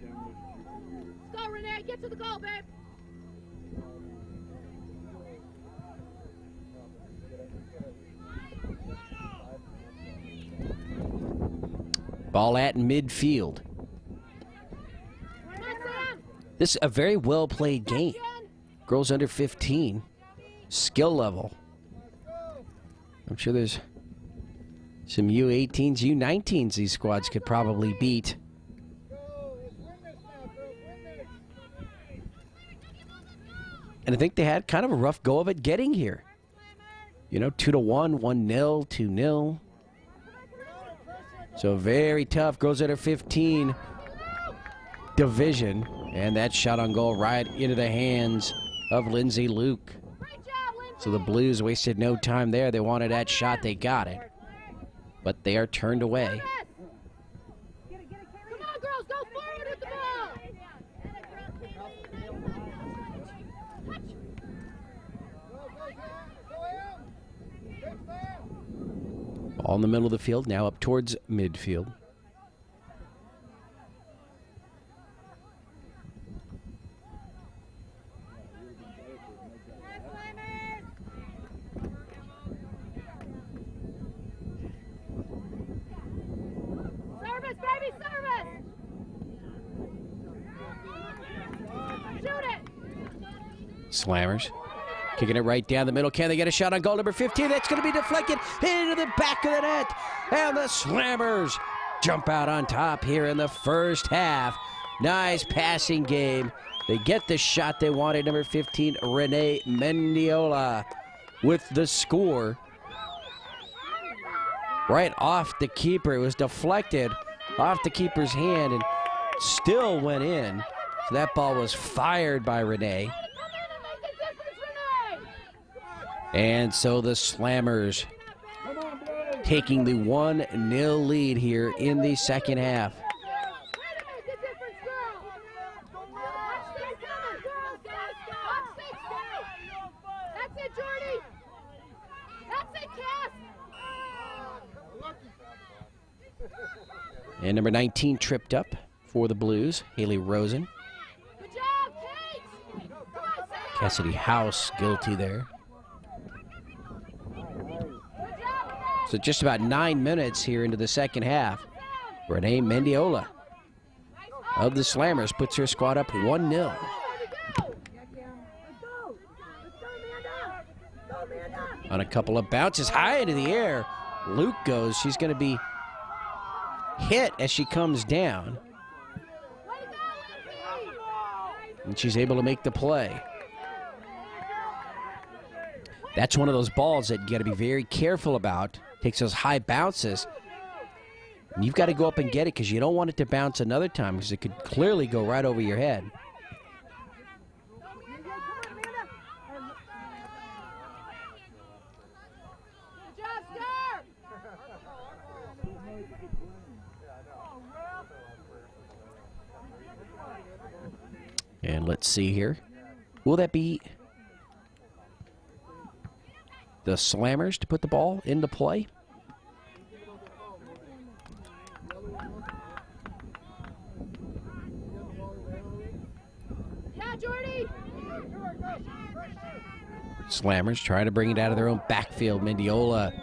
Let's go, Renee. Get to the goal, babe.
Ball at midfield. This is a very well played game. Girls under 15. Skill level. I'm sure there's some U18s, U19s these squads could probably beat. And I think they had kind of a rough go of it getting here. You know, 2-1, 1-0, 2-0. So very tough. Girls under 15 division. And that shot on goal right into the hands of Lindsay Luke. So the Blues wasted no time there. They wanted that shot. They got it. But they are turned away.
Come on, girls, go forward with the ball.
Ball in the middle of the field, now up towards midfield.
Service, baby, service! Shoot it!
Slammers kicking it right down the middle. Can they get a shot on goal number 15? That's going to be deflected into the back of the net. And the Slammers jump out on top here in the first half. Nice passing game. They get the shot they wanted. Number 15, Renee Mendiola with the score. Right off the keeper. It was deflected off the keeper's hand and still went in. So that ball was fired by Renee. And so the Slammers taking the 1-0 lead here in the second half.
That's it, Jordy. That's it, Cass.
And number 19 tripped up for the Blues, Haley Rosen.
Good job, Kate. Come on, Sam.
Cassidy House guilty there. So just about 9 minutes here into the second half. Renee Mendiola of the Slammers puts her squad up 1-0. On a couple of bounces high into the air. Luke goes. She's going to be hit as she comes down. And she's able to make the play. That's one of those balls that you got to be very careful about. Takes those high bounces. And you've got to go up and get it because you don't want it to bounce another time because it could clearly go right over your head.
Good job, Scar.
And let's see here. Will that be the Slammers to put the ball into play?
Yeah, Jordy.
Slammers trying to bring it out of their own backfield. Mendiola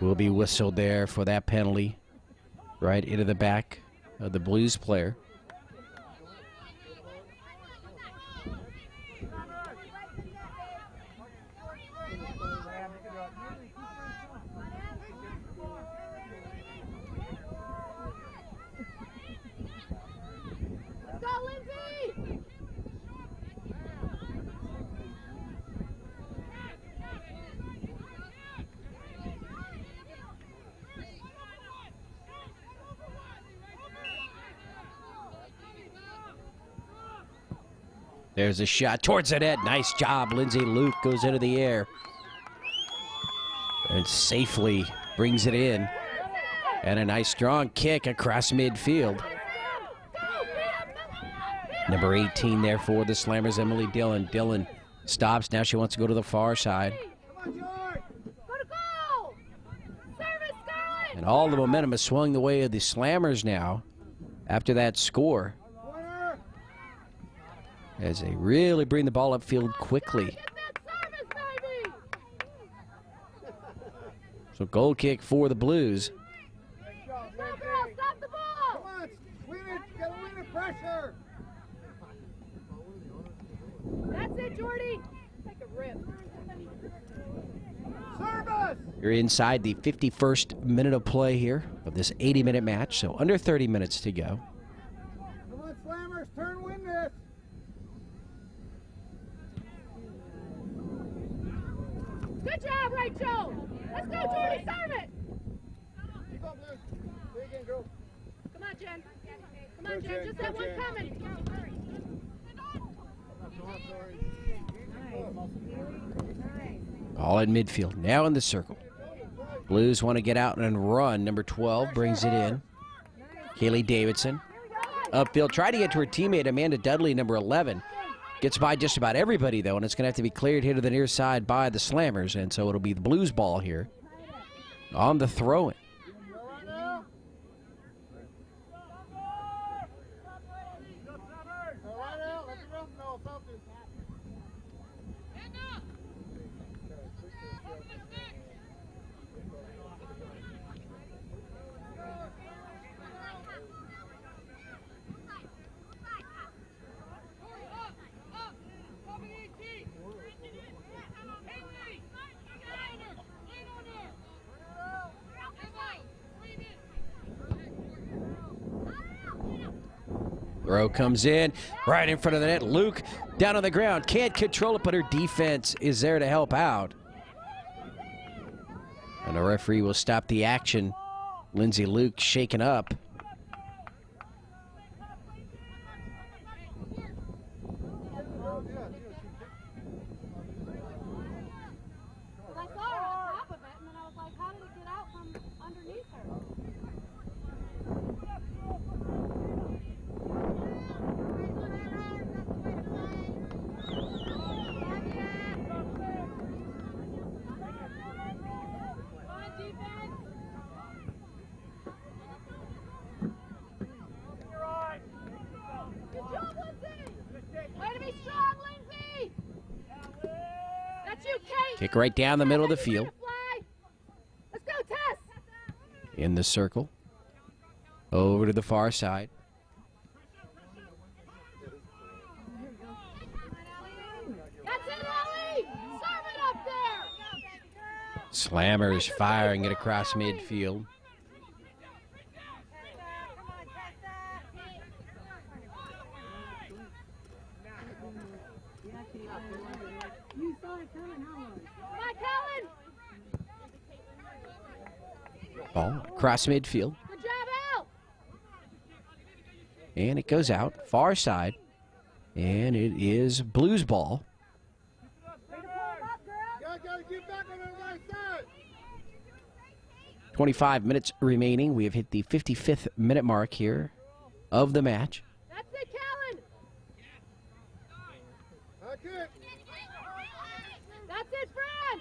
will be whistled there for that penalty. Right into the back of the Blues player.
Let's go, Lindsay.
There's a shot towards the net. Nice job. Lindsay Luke goes into the air and safely brings it in. And a nice strong kick across midfield. Number 18 there for the Slammers, Emily Dillon. Dillon stops. Now she wants to go to the far side.
Go to goal. Service, Scarlett.
And all the momentum has swung the way of the Slammers now after that score, as they really bring the ball upfield quickly.
Get that service, baby.
So goal kick for the Blues.
Go, girl, stop the ball.
Come on, win it. You gotta win it, pressure.
That's it, Jordy. Take a rip.
Service.
You're inside the 51st minute of play here of this 80-minute match, so under 30 minutes to go.
Come on, Slammers, turn, win this.
Good job, Rachel. Let's go, Jordy. Serve it.
Keep up, Luke.
Come on, Jen. Come on, Jen. Just that one coming.
All in midfield. Now in the circle. Blues want to get out and run. Number 12 brings it in. Kaylee Davidson. Upfield. Try to get to her teammate, Amanda Dudley, number 11. Gets by just about everybody, though, and it's going to have to be cleared here to the near side by the Slammers, and so it'll be the Blues ball here on the throw-in. Throw comes in right in front of the net. Luke down on the ground. Can't control it, but her defense is there to help out. And the referee will stop the action. Lindsay Luke shaken up.
I saw her on top of it, and then I was like, how did it get out from underneath her?
Kick right down the middle of the field.
Let's go, Tess.
In the circle. Over to the far side.
That's it, Ellie. Serve it up there.
Slammers firing it across midfield. Ball across midfield.
Good job, Al.
And it goes out, far side. And it is Blues ball. 25 minutes remaining. We have hit the 55th minute mark here of the match.
That's it, Callan. That's it, Fred.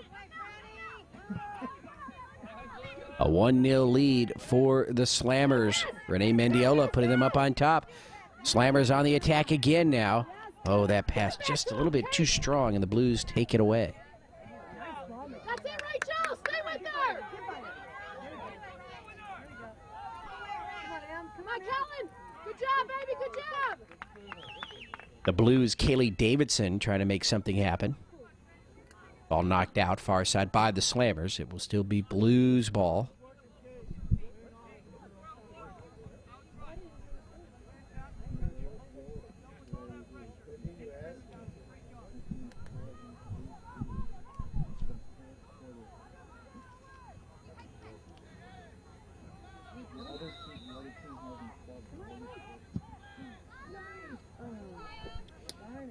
A 1-0 lead for the Slammers. Renee Mendiola putting them up on top. Slammers on the attack again now. Oh, that pass just a little bit too strong, and the Blues take it away.
That's it, Rachel. Stay with her. Come on, Callan. Good job, baby. Good job.
The Blues, Kaylee Davidson trying to make something happen. Ball knocked out far side by the Slammers. It will still be Blues ball.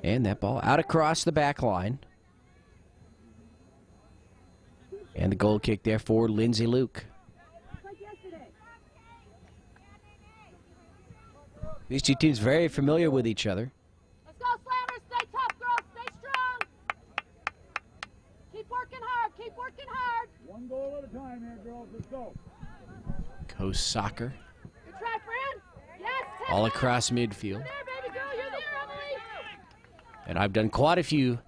And that ball out across the back line. And the goal kick there for Lindsay Luke. These two teams very familiar with each other.
Let's go, Slammers. Stay tough, girls. Stay strong. Keep working hard. Keep working hard.
One goal at a time here, girls. Let's go.
Coast Soccer.
Good try, Fran. Yes, Tess.
All across midfield.
You're there, baby girl. You're there, Emily.
And I've done quite a few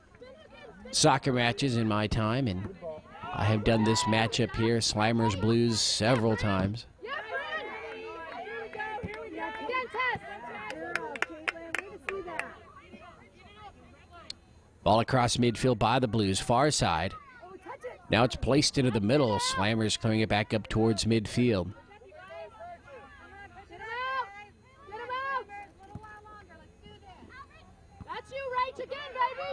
soccer matches in my time, and I have done this matchup here, Slammers Blues, several times.
Yeah, Fran. Here we go. Here we go. Again, Tess.
Ball across midfield by the Blues, far side. Now it's placed into the middle. Slammers clearing it back up towards midfield.
Get him out. Get him out. That's you, Rach, again, baby.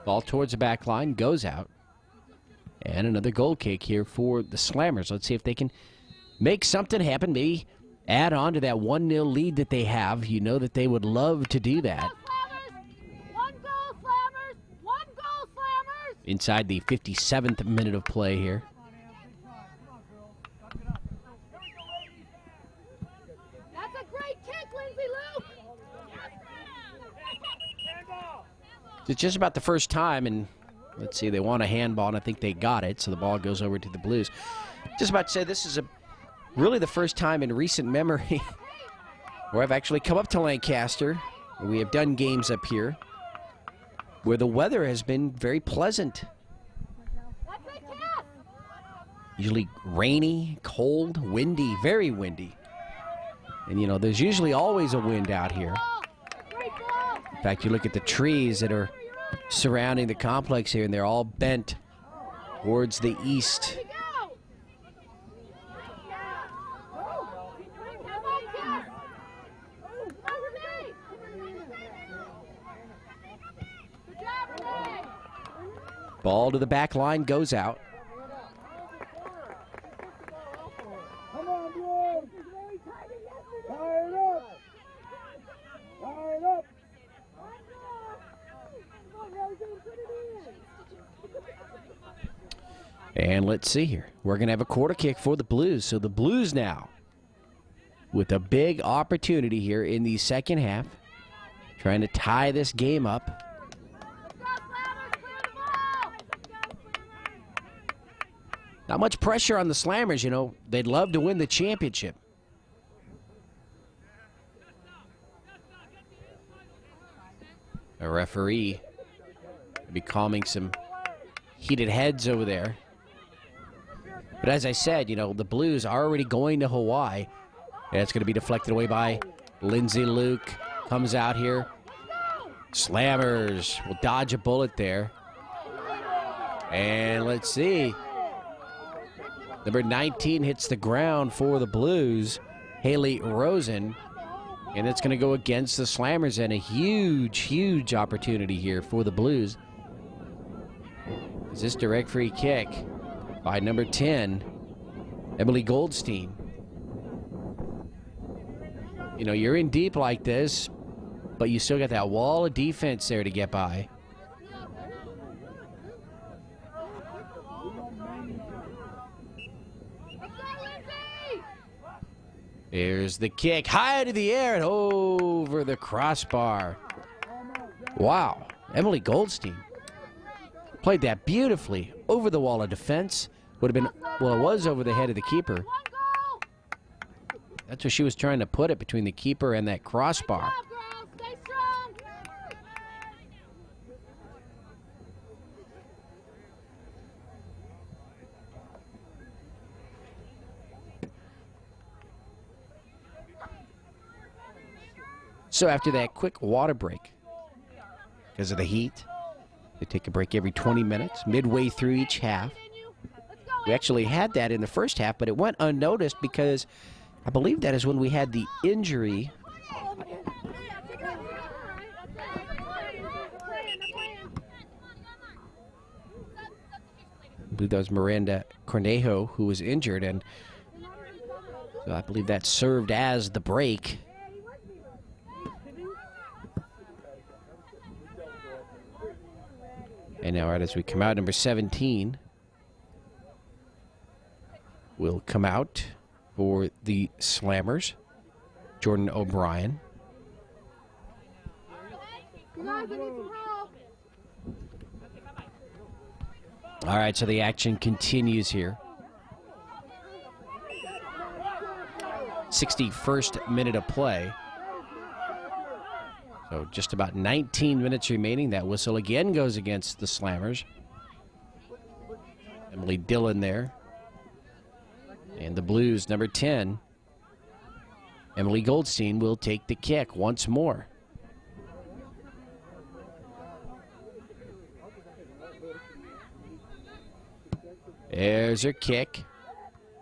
Ball towards the back line, goes out. And another goal kick here for the Slammers. Let's see if they can make something happen. Maybe add on to that 1-0 lead that they have. You know that they would love to do that.
One goal, Slammers! One goal, Slammers!
Inside the 57th minute of play here.
That's a great kick, Lindsay Luke!
It's just about the first time, and let's see, they want a handball, and I think they got it, so the ball goes over to the Blues. Just about to say, this is really the first time in recent memory where I've actually come up to Lancaster. We have done games up here where the weather has been very pleasant. Usually rainy, cold, windy, very windy. And, you know, there's usually always a wind out here. In fact, you look at the trees that are surrounding the complex here, and they're all bent towards the east. Ball to the back line, goes out.
Come on, Blues! Fire it up! Fire it up!
And let's see here. We're going to have a quarter kick for the Blues. So the Blues now with a big opportunity here in the second half, trying to tie this game up. Not much pressure on the Slammers, you know. They'd love to win the championship. A referee will be calming some heated heads over there. But as I said, you know, the Blues are already going to Hawaii. And it's going to be deflected away by Lindsay Luke. Comes out here. Slammers will dodge a bullet there. And let's see. Number 19 hits the ground for the Blues, Haley Rosen. And it's going to go against the Slammers, and a huge, huge opportunity here for the Blues. Is this direct free kick by number 10, Emily Goldstein. You know, you're in deep like this, but you still got that wall of defense there to get by. Here's the kick, high to the air and over the crossbar. Wow, Emily Goldstein played that beautifully over the wall of defense. Would have been, well, it was over the head of the keeper. That's where she was trying to put it, between the keeper and that crossbar. So after that quick water break, because of the heat, they take a break every 20 minutes, midway through each half. We actually had that in the first half, but it went unnoticed because I believe that is when we had the injury. I believe that was Miranda Cornejo who was injured, and so I believe that served as the break. And now, right as we come out, number 17 will come out for the Slammers, Jordan O'Brien. All right, so the action continues here. 61st minute of play. So just about 19 minutes remaining. That whistle again goes against the Slammers. Emily Dillon there. And the Blues, number 10, Emily Goldstein, will take the kick once more. There's her kick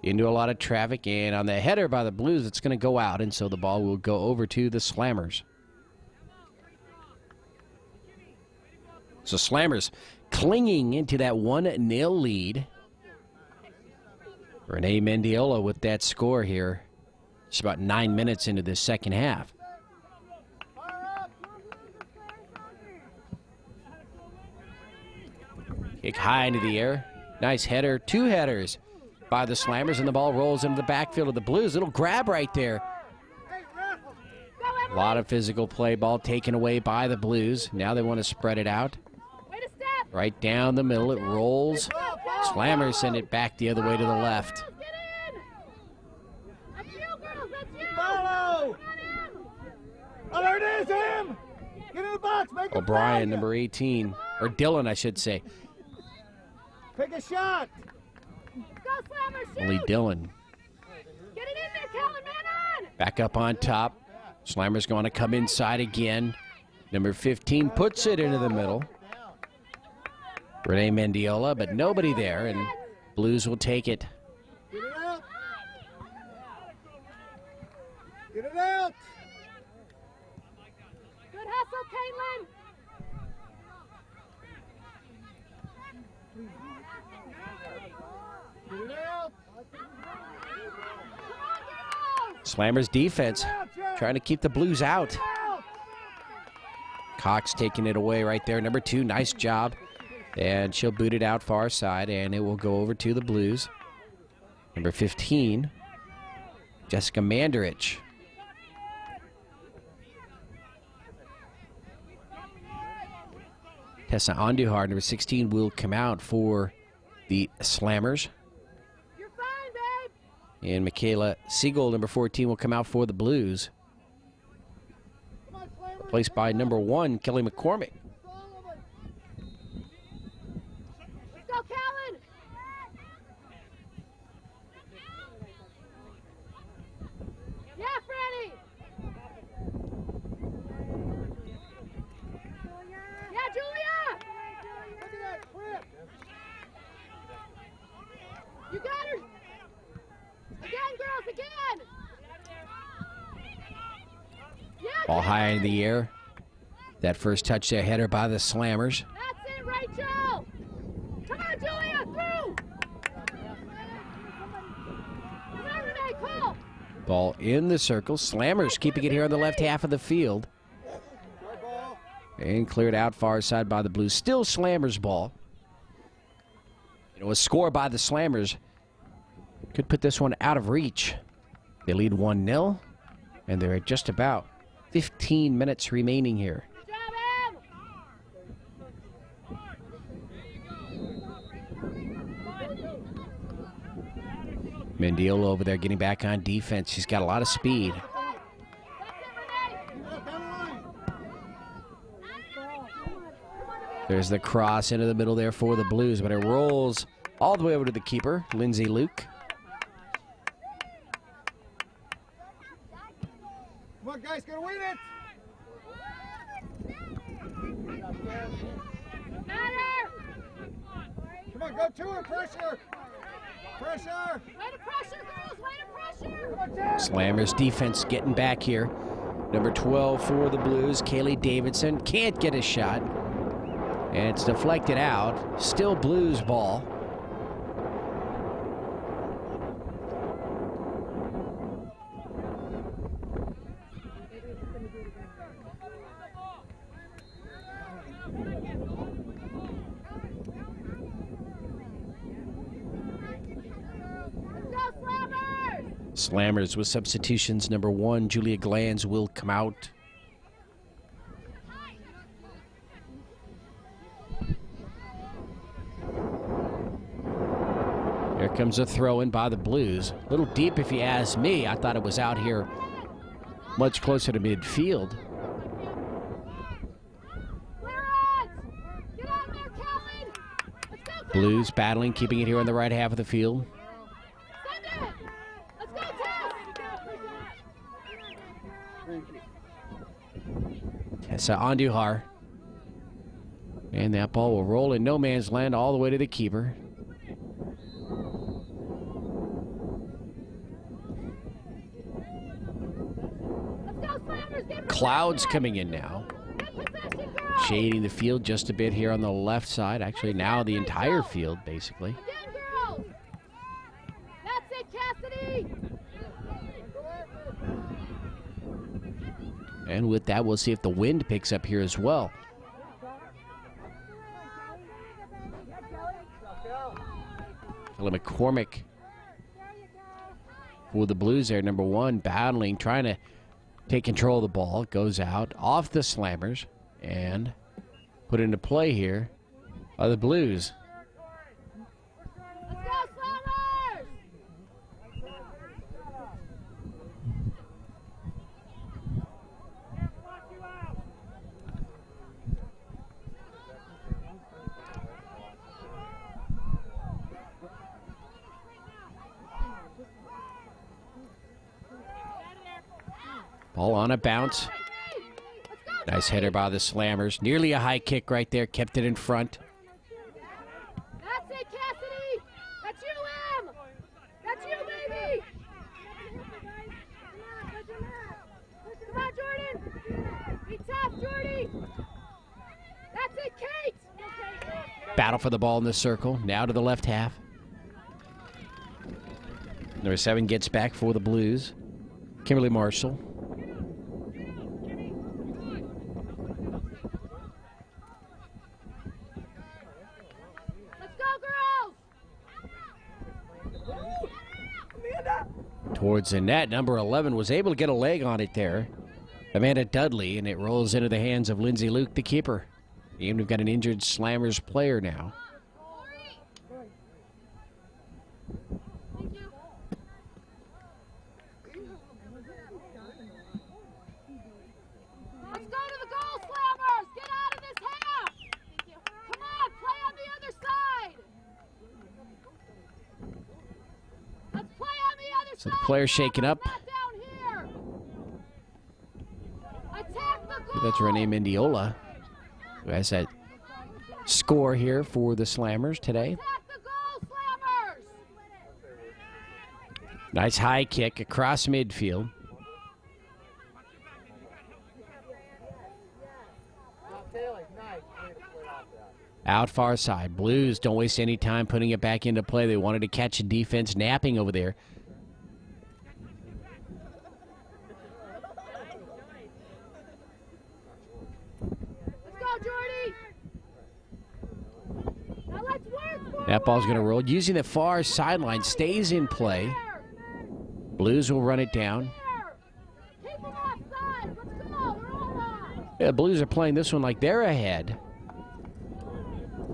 into a lot of traffic, and on the header by the Blues, it's going to go out, and so the ball will go over to the Slammers. So Slammers clinging into that 1-0 lead. Renee Mendiola with that score here. It's about 9 minutes into the second half. Kick high into the air. Nice header. 2 headers by the Slammers, and the ball rolls into the backfield of the Blues. Little grab right there. A lot of physical play. Ball taken away by the Blues. Now they want to spread it out. Right down the middle. It rolls. Slammers send it back the other way to the left.
Follow! Oh, there it is, him! Get in the box, make a
O'Brien,
play.
number 18. Or Dillon, I should say.
Pick a shot.
Go, Slammer, shoot!
Only Dillon.
Get it in there, Kellen, man on!
Back up on top. Slammer's going to come inside again. Number 15 puts it into the middle. Renee Mendiola, but nobody there, and Blues will take it.
Get it out. Get it out.
Good hustle, Caitlin!
Get it out.
Slammers defense trying to keep the Blues out. Cox taking it away right there. Number 2, nice job. And she'll boot it out far side, and it will go over to the Blues. Number 15, Jessica Mandarich. Tessa Andujar, number 16, will come out for the Slammers.
You're fine, babe!
And Michaela Siegel, number 14, will come out for the Blues. Replaced by number 1, Kelly McCormick.
Let's go, Callan! Yeah, Franny! Yeah, Julia!
Look at that clip.
You got her! Again, girls, again! Yeah,
Ball high in the air. That first touch there, header by the Slammers.
that's it, Rachel! Come on, Julia, through! Come on, Renee, Cole!
Ball in the circle. Slammers keeping it here on the left half of the field. And cleared out far side by the Blues. Still Slammers ball. You know, a score by the Slammers could put this one out of reach. They lead 1-0, and they're at just about 15 minutes remaining here.
Good job, Em!
Mendiola over there getting back on defense. She's got a lot of speed. There's the cross into the middle there for the Blues, but it rolls all the way over to the keeper, Lindsay Luke.
Come on, guys, gotta win it.
Matter!
Come on, go to her, pressure. Pressure.
Way to pressure, girls! Way to pressure!
Come on, Jen.
Slammers defense getting back here. Number 12 for the Blues, Kaylee Davidson, can't get a shot. And it's deflected out. Still Blues ball.
Let's go, Slammers!
Slammers with substitutions. Number 1, Julia Glanz will come out. Here comes a throw in by the Blues. A little deep if you ask me. I thought it was out here much closer to midfield.
Clearance! Get out there, Callan! Let's go, Callan!
Blues battling, keeping it here on the right half of the field.
Send it! Let's go, Tess!
Tessa Andujar. And that ball will roll in no man's land all the way to the keeper.
Let's go, Slammers! Get
Clouds
possession!
coming in now.
Get possession, girls!
Shading the field just a bit here on the left side. Actually, now the entire field, basically.
Again, girls! That's
And with that, we'll see if the wind picks up here as well. Kelly McCormick for the Blues there, number 1, battling, trying to take control of the ball. Goes out, off the Slammers, and put into play here by the Blues.
Let's go, Slammers!
Ball on a bounce. Nice header by the Slammers. Nearly a high kick right there. Kept it in front.
That's it, Cassidy! That's you, Em! That's you, baby! Come on, Jordan! Be tough, Jordy! That's it, Kate!
Battle for the ball in the circle. Now to the left half. Number 7 gets back for the Blues. Kimberly Marshall. Towards the net, number 11 was able to get a leg on it there. Amanda Dudley, and it rolls into the hands of Lindsay Luke, the keeper. And we've got an injured Slammers player now.
Let's go to the goal, Slammers! Get out of this half! Come on, play on the other side! Let's play on the other side!
So the player's shaking up.
Not down here! Attack the goal!
That's Renee Mendiola, who has that score here for the Slammers today.
Attack the goal, Slammers!
Nice high kick across midfield. Out far side. Blues don't waste any time putting it back into play. They wanted to catch a defense napping over there.
Let's go, Jordy! Now let's work forward!
That ball's going to roll. Using the far sideline, stays in play. Blues will run it down.
Keep them offside! Let's go! We're all on!
Yeah, Blues are playing this one like they're ahead.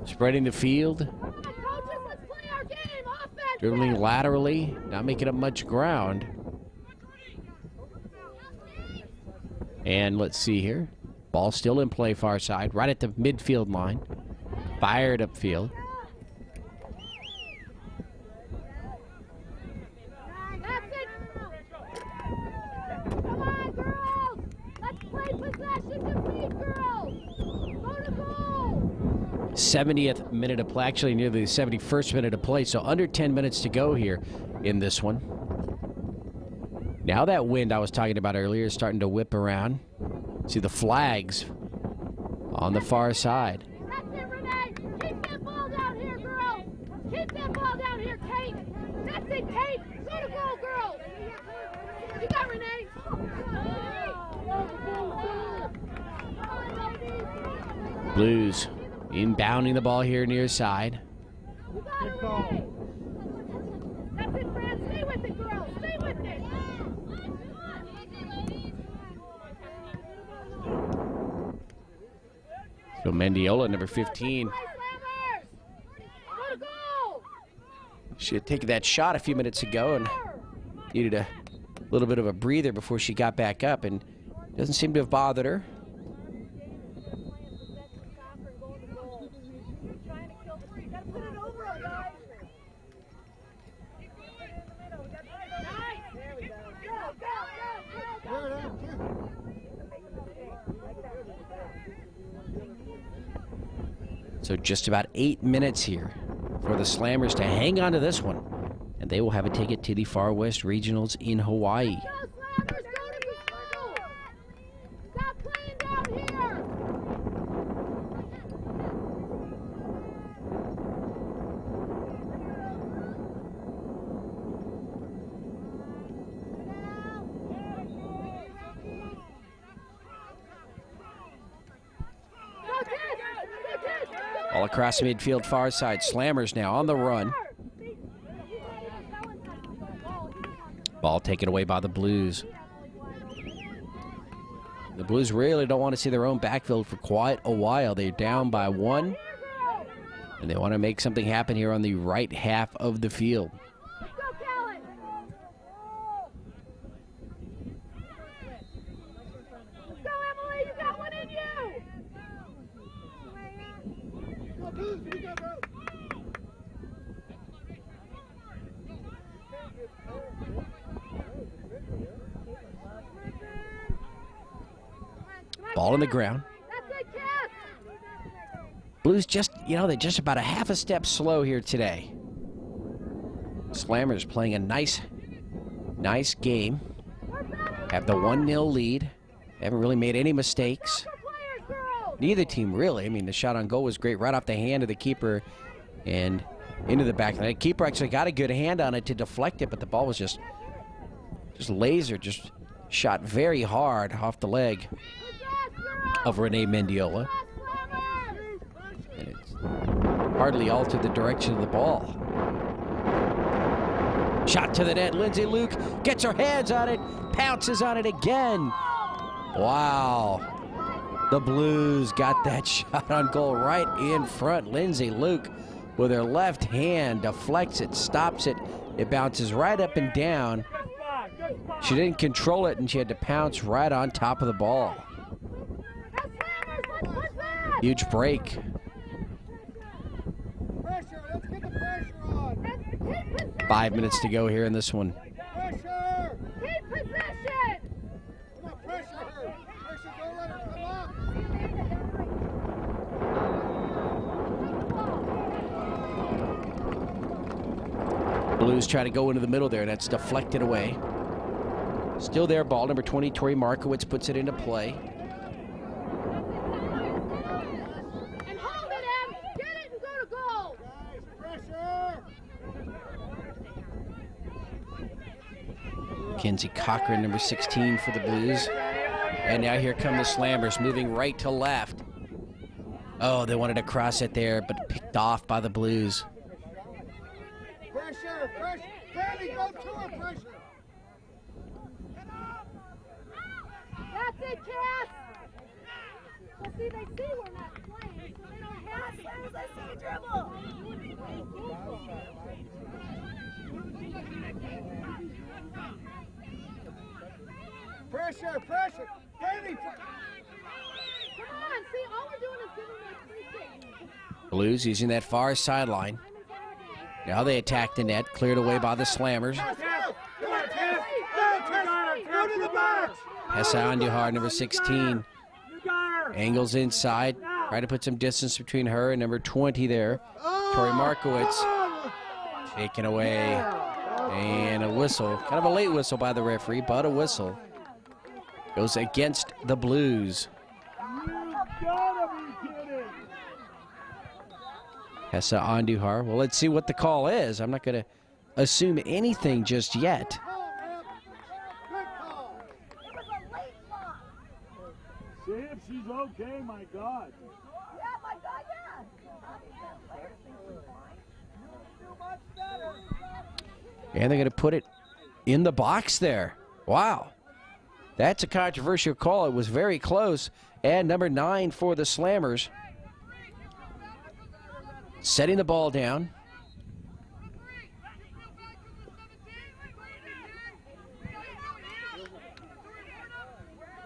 Spreading the field.
Come on, coaches, let's play our game! Offense!
Dribbling laterally. Not making up much ground. And let's see here. Ball still in play far side. Right at the midfield line. Fired upfield.
That's it! Come on, girls! Let's play possession defeat, girls! Go to goal!
70th minute of play, actually near the 71st minute of play, so under 10 minutes to go here in this one. Now that wind I was talking about earlier is starting to whip around. See the flags on the far side.
That's it, Renee! Keep that ball down here, girls! Keep that ball down here, Kate! That's it, Kate! Go to goal, girls! You got Renee!
Blues inbounding the ball here near side.
You got it, Renee! That's it, Fran! Stay with it, girls! Stay with it!
So Mendiola, number 15.
Go to goal!
She had taken that shot a few minutes ago and needed a little bit of a breather before she got back up, and doesn't seem to have bothered her. So just about 8 minutes here for the Slammers to hang on to this one. And they will have a ticket to the Far West Regionals in Hawaii.
Go, Slammers! Go to goal! Stop playing down here!
All across midfield far side. Slammers now on the run. Ball taken away by the Blues. The Blues really don't want to see their own backfield for quite a while. They're down by 1, and they want to make something happen here on the right half of the field. Ball on the ground. Blues just, they're just about a half a step slow here today. Slammers playing a nice game. Have the 1-0 lead. Haven't really made any mistakes. Neither team really. I mean, the shot on goal was great right off the hand of the keeper and into the back of the net. Keeper actually got a good hand on it to deflect it, but the ball was just laser, just shot very hard off the leg of Rene Mendiola. And it's hardly altered the direction of the ball. Shot to the net. Lindsay Luke gets her hands on it, pounces on it again. Wow. The Blues got that shot on goal right in front. Lindsay Luke with her left hand deflects it, stops it. It bounces right up and down. She didn't control it, and she had to pounce right on top of the ball. Huge break.
Pressure, let's get the pressure on.
5 minutes to go here in this one.
Pressure.
Keep possession.
Come on, pressure her. Pressure, don't let her come up.
Blues try to go into the middle there, and that's deflected away. Still there, ball number 20, Tori Markowitz puts it into play.
And hold it, Em. Get it and go to goal.
Pressure.
Kenzie Cochran, number 16 for the Blues. And now here come the Slammers, moving right to left. Oh, they wanted to cross it there, but picked off by the Blues.
Pressure, pressure. Danny, go to her, pressure.
That's it, Cass. Well, see, they see we're not playing, so they don't have it. I see you dribble.
Pressure, pressure. Danny,
Come on, see, all we're doing is giving them free kicks.
Blues using that far sideline. Now they attack the net, cleared away by the Slammers.
Come on, Tess. Go to the box.
Hessa Andujar, number 16. Angles inside. Try to put some distance between her and number 20 there. Tori Markowitz. Taken away. And a whistle. Kind of a late whistle by the referee, but a whistle. Goes against the Blues. Hessa Andujar. Well, let's see what the call is. I'm not going to assume anything just yet.
See if she's okay, my God.
Yeah, my God, yeah.
And they're going to put it in the box there. Wow. That's a controversial call. It was very close. And number 9 for the Slammers. Setting the ball down.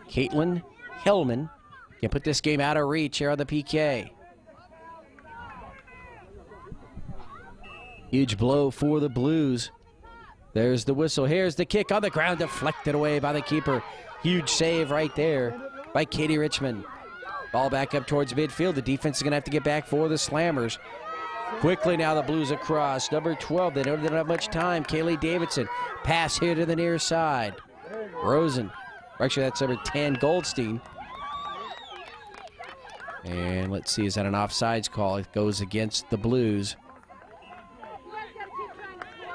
Caitlin Hellman can put this game out of reach here on the PK. Huge blow for the Blues. There's the whistle. Here's the kick on the ground, deflected away by the keeper. Huge save right there by Katie Richmond. Ball back up towards midfield. The defense is going to have to get back for the Slammers. Quickly now the Blues across. Number 12, they don't have much time. Kaylee Davidson. Pass here to the near side. Rosen. Actually, that's number 10, Goldstein. And let's see, is that an offsides call? It goes against the Blues.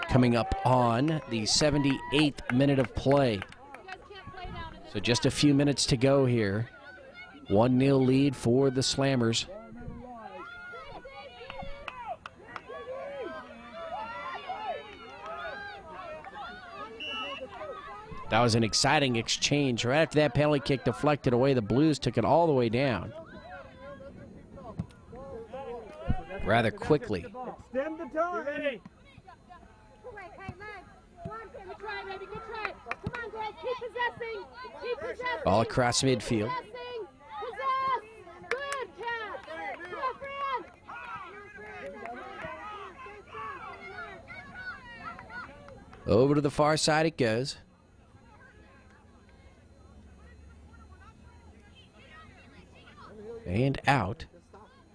Coming up on the 78th minute of play. So just a few minutes to go here. 1-0 lead for the Slammers. That was an exciting exchange. Right after that penalty kick deflected away, the Blues took it all the way down. Rather quickly.
Extend the time. Ready.
Good try, baby, good try. Come on, girls, keep possessing. Keep possessing.
Ball across midfield.
Possessing. Possess. Good catch. Good, Fran.
Over to the far side it goes. And out.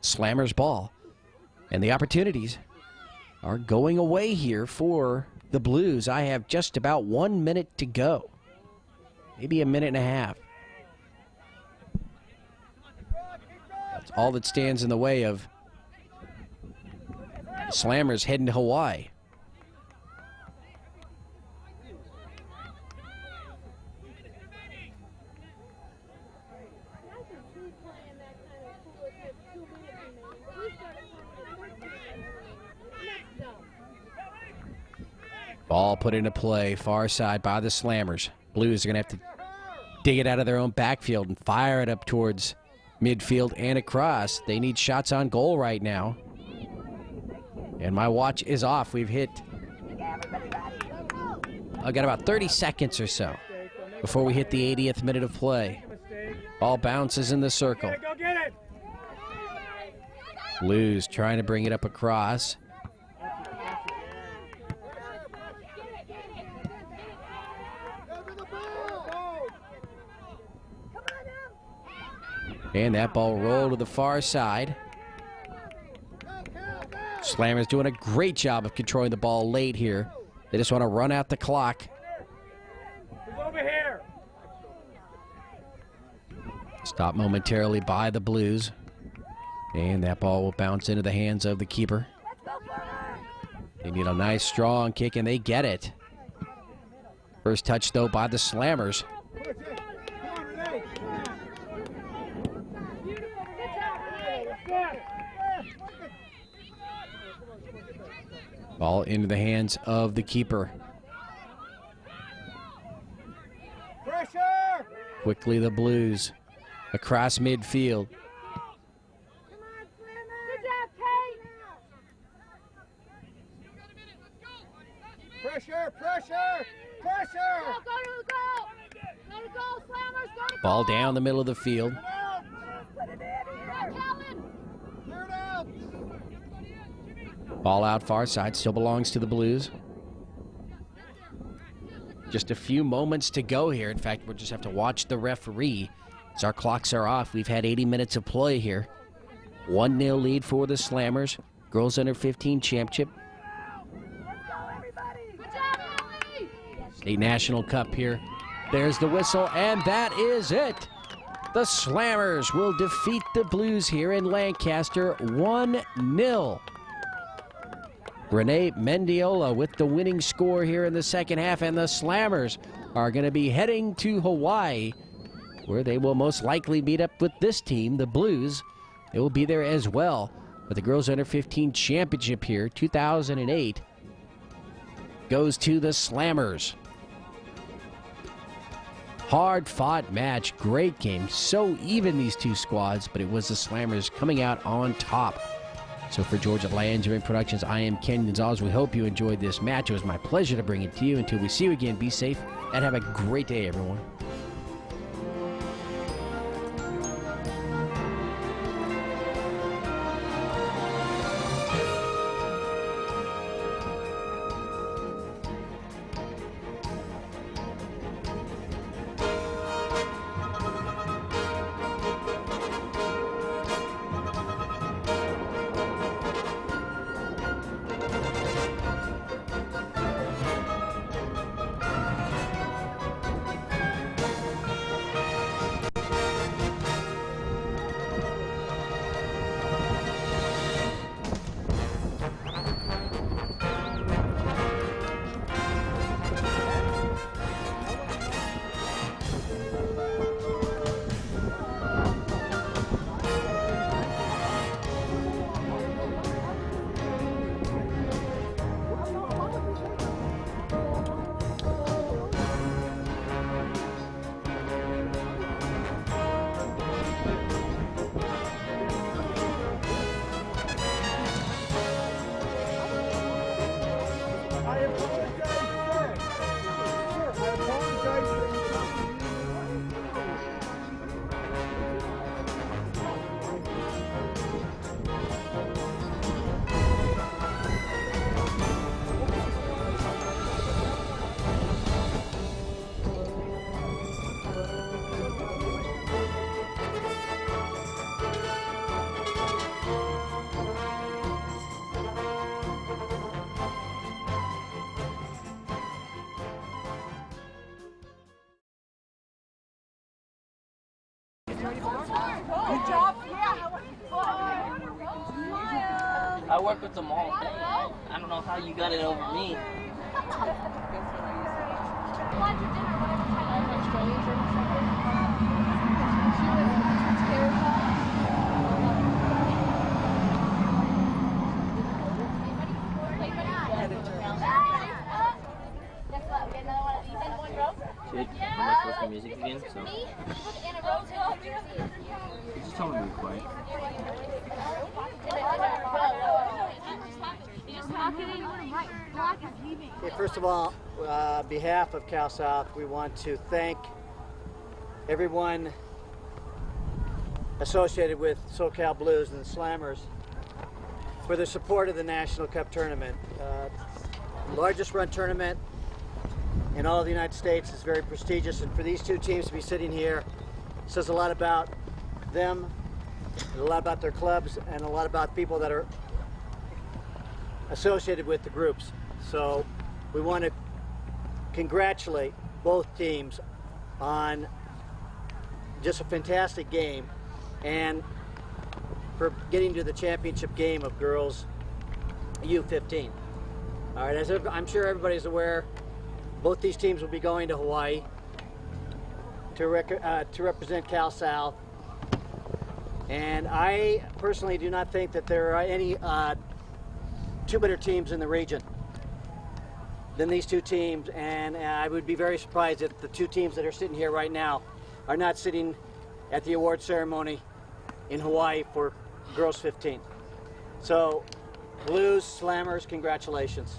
Slammers ball. And the opportunities are going away here for the Blues. I have just about 1 minute to go. Maybe a minute and a half. That's all that stands in the way of the Slammers heading to Hawaii. Ball put into play, far side by the Slammers. Blues are going to have to dig it out of their own backfield and fire it up towards midfield and across. They need shots on goal right now. And my watch is off. We've hit, I've got about 30 seconds or so before we hit the 80th minute of play. Ball bounces in the circle.
Go get it.
Blues trying to bring it up across. And that ball rolled to the far side. Slammers doing a great job of controlling the ball late here. They just want to run out the clock.
Over here.
Stopped momentarily by the Blues. And that ball will bounce into the hands of the keeper. They need a nice strong kick and they get it. First touch though by the Slammers. Ball into the hands of the keeper.
Pressure!
Quickly the Blues across midfield.
Good job, Kate.
Pressure! Pressure! Pressure!
Go to the goal. Go to goal, Slammers. Go to
Ball
goal.
down the middle of the field.
Put it in here. Callan.
Clear it out!
Ball out far side, still belongs to the Blues. Just a few moments to go here. In fact, we'll just have to watch the referee as our clocks are off. We've had 80 minutes of play here. 1-0 lead for the Slammers. Girls Under 15 Championship.
Good job, Ellie.
State National Cup here. There's the whistle, and that is it. The Slammers will defeat the Blues here in Lancaster 1-0. Renee Mendiola with the winning score here in the second half, and the Slammers are going to be heading to Hawaii, where they will most likely meet up with this team, the Blues. They will be there as well. But the Girls Under 15 Championship here, 2008, goes to the Slammers. Hard-fought match, great game. So even, these two squads, but it was the Slammers coming out on top. So for Georgia Landry Productions, I am Ken Gonzalez. We hope you enjoyed this match. It was my pleasure to bring it to you. Until we see you again, be safe and have a great day, everyone.
Good job. Yeah.
I work with them all day. I don't know how you got it over me.
Lunch or dinner, whatever time. Australians or something. She was terrible.
Shit, I'm not supposed to music again, so. Just tell me to be quiet.
Okay, first of all, on behalf of Cal South, we want to thank everyone associated with SoCal Blues and the Slammers for their support of the National Cup tournament. Largest run tournament in all of the United States. Is very prestigious, and for these two teams to be sitting here says a lot about them, a lot about their clubs, and a lot about people that are associated with the groups. So we want to congratulate both teams on just a fantastic game and for getting to the championship game of girls U15. All right, as I'm sure everybody's aware, both these teams will be going to Hawaii to represent Cal South. And I personally do not think that there are any two better teams in the region than these two teams, and I would be very surprised if the two teams that are sitting here right now are not sitting at the award ceremony in Hawaii for Girls 15. So, Blues, Slammers, congratulations.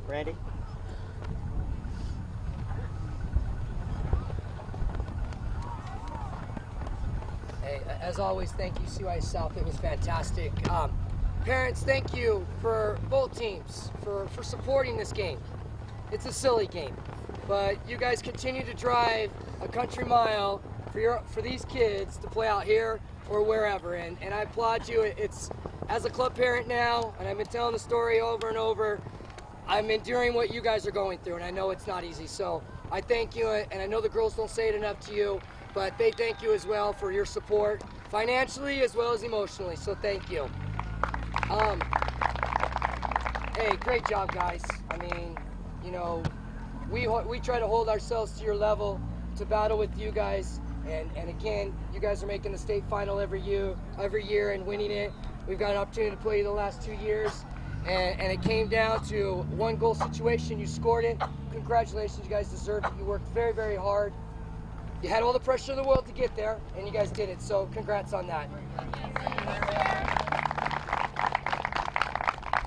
Randy?
Hey, as always, thank you, CY South. It was fantastic. Parents, thank you for both teams for supporting this game. It's a silly game, but you guys continue to drive a country mile for these kids to play out here or wherever, and I applaud you. It's as a club parent now, and I've been telling the story over and over. I'm enduring what you guys are going through, and I know it's not easy. So I thank you, and I know the girls don't say it enough to you, but they thank you as well for your support, financially as well as emotionally. So thank you. Hey, great job, guys. I mean, you know, we try to hold ourselves to your level to battle with you guys, and again, you guys are making the state final every year and winning it. We've got an opportunity to play you the last 2 years. And it came down to one goal situation. You scored it. Congratulations, you guys deserved it. You worked very, very hard. You had all the pressure in the world to get there, and you guys did it. So congrats on that.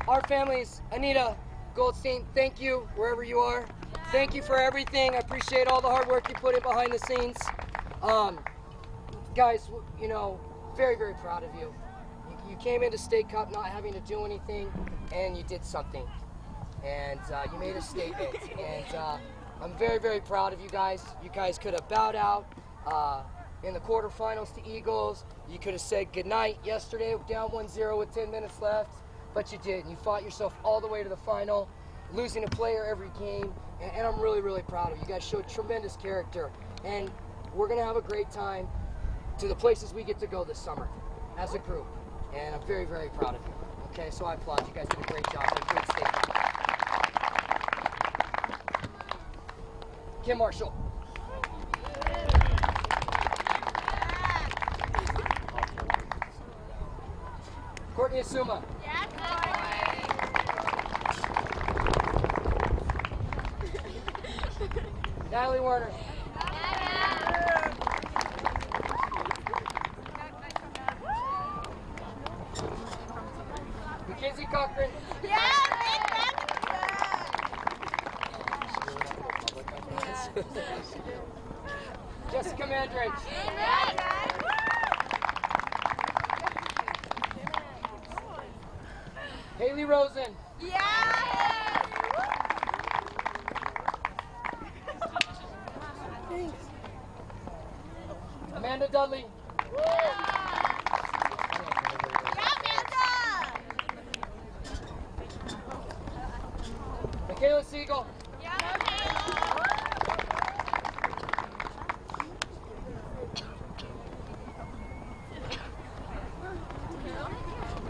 Our families, Anita Goldstein, thank you wherever you are. Thank you for everything. I appreciate all the hard work you put in behind the scenes. Guys, you know, very, very proud of you. You came into State Cup not having to do anything, and you did something. And you made a statement. And I'm very, very proud of you guys. You guys could have bowed out in the quarterfinals to Eagles. You could have said goodnight yesterday down 1-0 with 10 minutes left, but you didn't. You fought yourself all the way to the final, losing a player every game, and I'm really, really proud of you. You guys showed tremendous character, and we're going to have a great time to the places we get to go this summer as a group. And I'm very, very proud of you. Okay, so I applaud you guys. Did a great job. A great statement. Kim Marshall. Courtney Asuma. Natalie Werner. Mackenzie Cochran. Jessica Mandridge. Haley Rosen. Amanda Dudley. Michaela Siegel.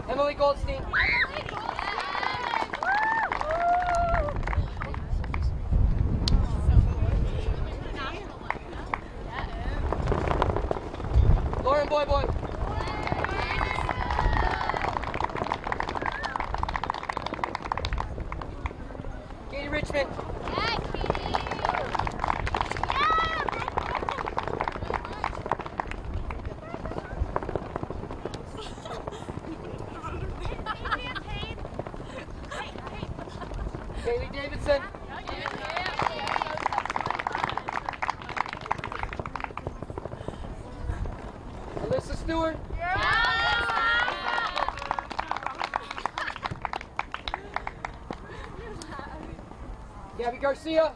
Emily Goldstein. Lauren Boy Boy. Katie Richmond. Kaylee Davidson. Alyssa Stewart. Gabby Garcia.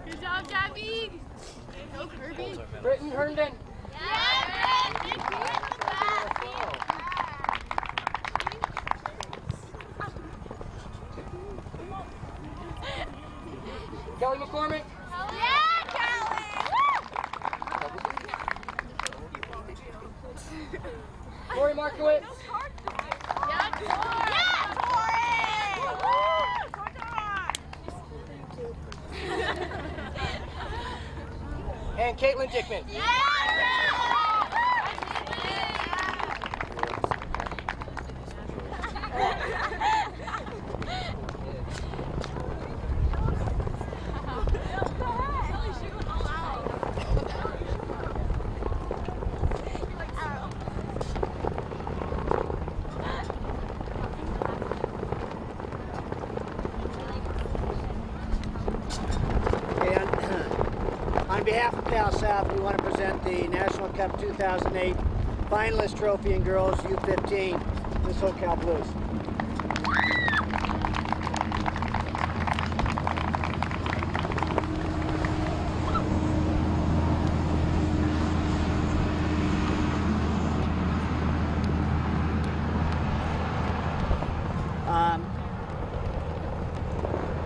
Good job, Gabby. Go Kirby.
Britton Herndon. Kelly McCormick. Tori Markowitz. And Caitlin Dickman. On behalf of Cal South, we want to present the National Cup 2008 finalist trophy in girls U15 to the SoCal Blues.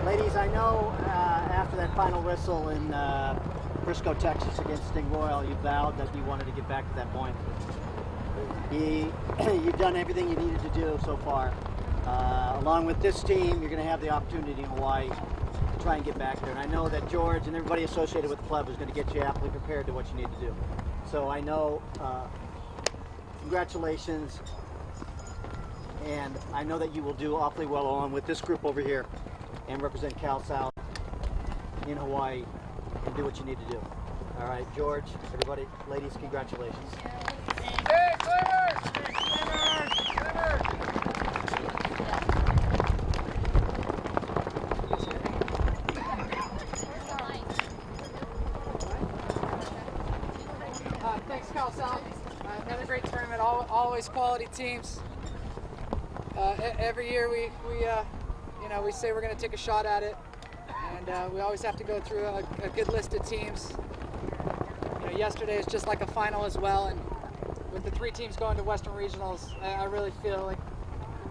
Ladies, I know after that final whistle in Frisco, Texas against Sting Royal, you vowed that you wanted to get back to that point. You've done everything you needed to do so far. Along with this team, you're going to have the opportunity in Hawaii to try and get back there. And I know that George and everybody associated with the club is going to get you aptly prepared to what you need to do. So I know, congratulations. And I know that you will do awfully well along with this group over here and represent Cal South in Hawaii and do what you need to do. All right, George, everybody, ladies, congratulations.
Hey, Clever! Clever!
Thanks, Cal South. Another great tournament, always quality teams. Every year we say we're going to take a shot at it, and we always have to go through a good list of teams. Yesterday is just like a final as well, and with the 3 teams going to Western Regionals, I really feel like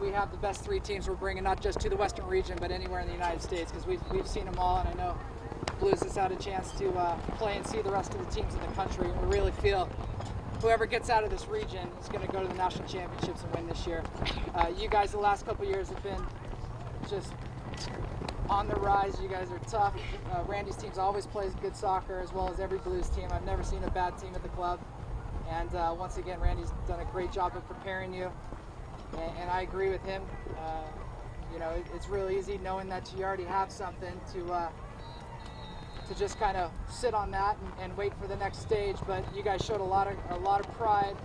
we have the best 3 teams we're bringing, not just to the Western region, but anywhere in the United States, because we've seen them all, and I know Blues has had a chance to play and see the rest of the teams in the country, and we really feel whoever gets out of this region is going to go to the national championships and win this year. You guys the last couple of years have been just on the rise. You guys are tough. Randy's teams always plays good soccer, as well as every Blues team. I've never seen a bad team at the club. And once again, Randy's done a great job of preparing you. And I agree with him. It's real easy knowing that you already have something to just kind of sit on that and wait for the next stage. But you guys showed a lot of pride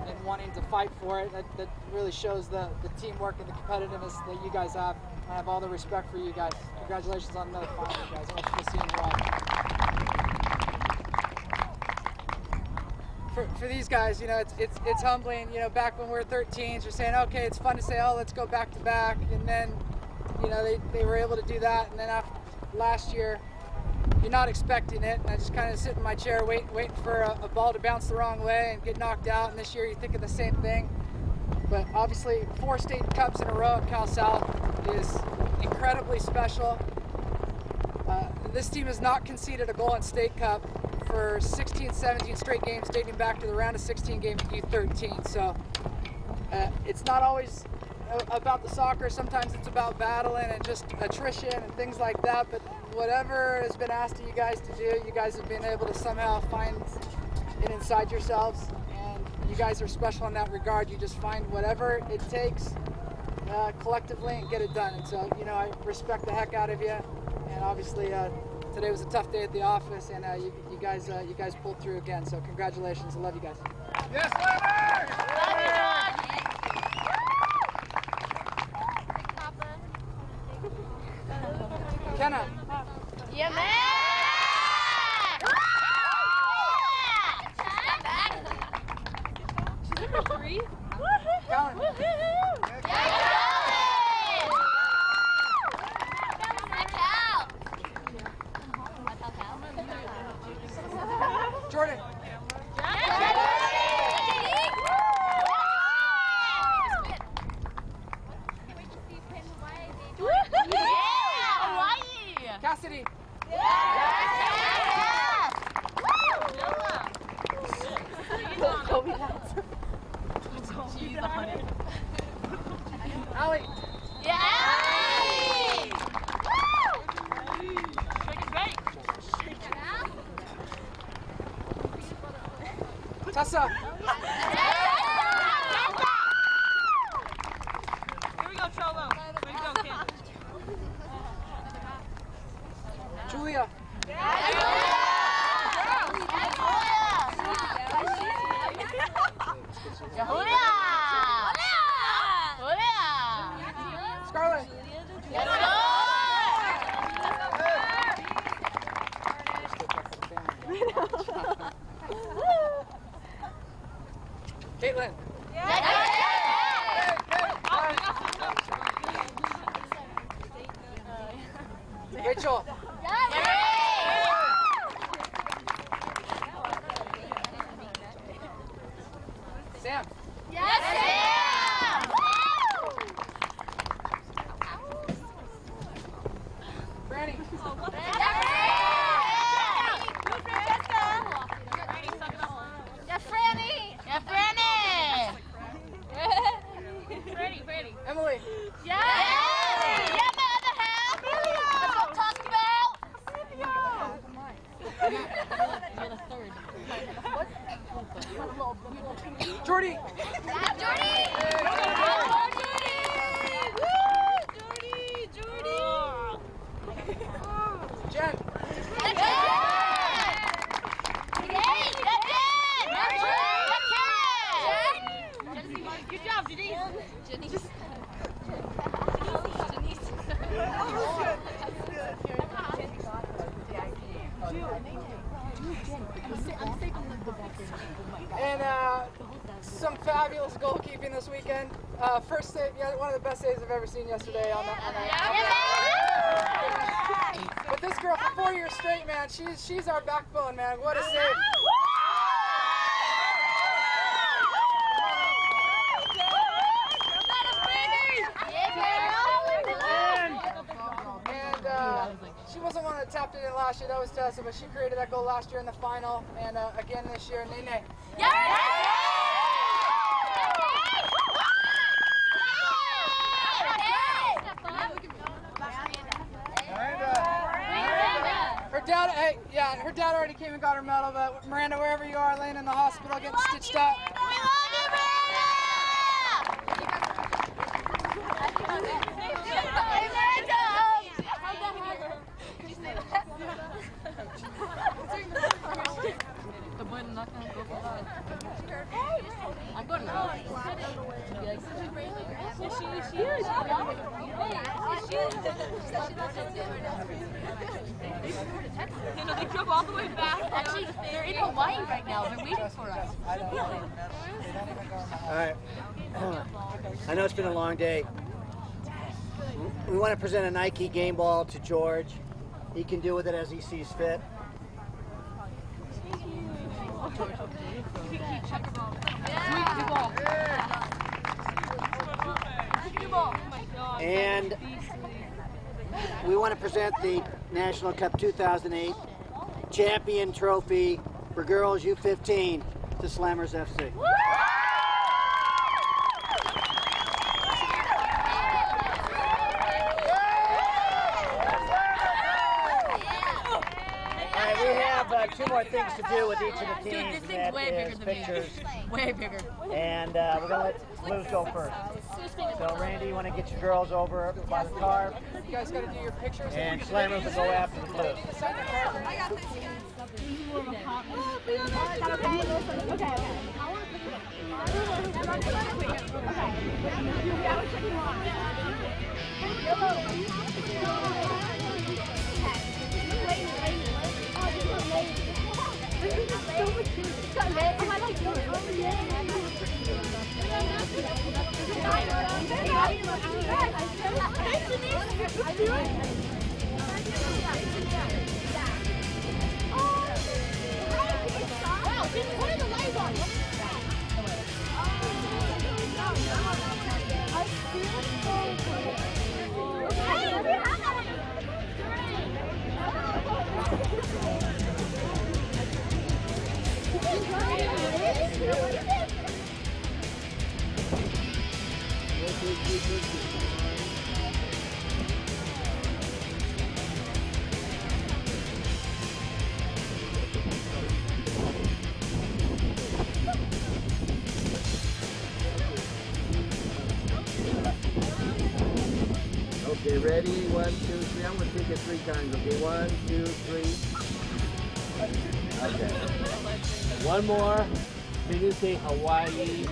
in wanting to fight for it. That really shows the teamwork and the competitiveness that you guys have. I have all the respect for you guys. Congratulations on another final, guys. I want you to see you right. For these guys, it's humbling. Back when we were 13s, you're saying, okay, it's fun to say, oh, let's go back to back, and then, they were able to do that, and then after last year, you're not expecting it, and I just kind of sit in my chair waiting for a ball to bounce the wrong way and get knocked out, and this year you're thinking the same thing. But obviously 4 state cups in a row at Cal South is incredibly special. This team has not conceded a goal in state cup for 16, 17 straight games dating back to the round of 16 game at U13. So it's not always about the soccer. Sometimes it's about battling and just attrition and things like that. But whatever has been asked of you guys to do, you guys have been able to somehow find it inside yourselves. And you guys are special in that regard. You just find whatever it takes collectively and get it done. And so, you know, I respect the heck out of you. And obviously, today was a tough day at the office, and you guys pulled through again. So congratulations. I love you guys.
Yes, Lammers!
Kenna.
Yeah, man! She's number 3?
Colin. Jordan. Cassidy. Allie. Tessa.
Here we go, Cholo. Here we go, kid.
Julia. Scarlett. Caitlin. Rachel. Sam. Franny. Emily. Jordy. Jen.
Good job, Denise.
And some fabulous goalkeeping this weekend. First save, yeah, one of the best saves I've ever seen yesterday on that. But this girl for 4 years straight, man, she's our backbone, man. What a save. And she wasn't one that tapped it in last year, that was Tessa, but she created that goal last year in the final, and again this year, Nene. Her dad, her dad already came and got her medal, but Miranda, wherever you are, laying in the hospital, getting stitched up.
I'm going to You know, they drove all the way back. Actually, they're in Hawaii right now. They're waiting for us.
All right. I know it's been a long day. We want to present a Nike game ball to George. He can do with it as he sees fit. And we want to present the National Cup 2008 Champion Trophy for Girls U15 to Slammers FC. We have 2 more things to do with each of the teams.
Dude, this thing's way bigger than
pictures.
me. Way bigger.
And we're going to let Blues go first. So, Randy, you want to get your girls over by the car?
You guys got to do your pictures.
And Slammers will go after the Blues.
Okay, ready? 1, 2, 3. I'm gonna take it 3 times. Okay, 1, 2, 3. Okay. One more. Can you say Hawaii?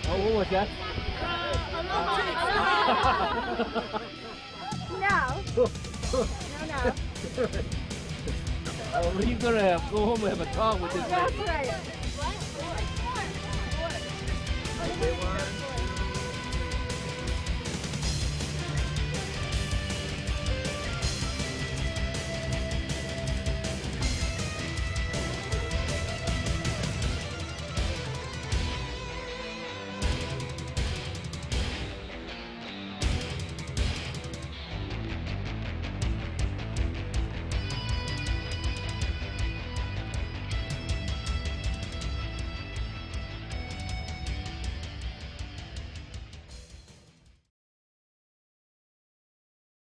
Oh, what was that?
No.
Oh, you're gonna have go home and have a talk with this man.
That's right.
Okay, 1,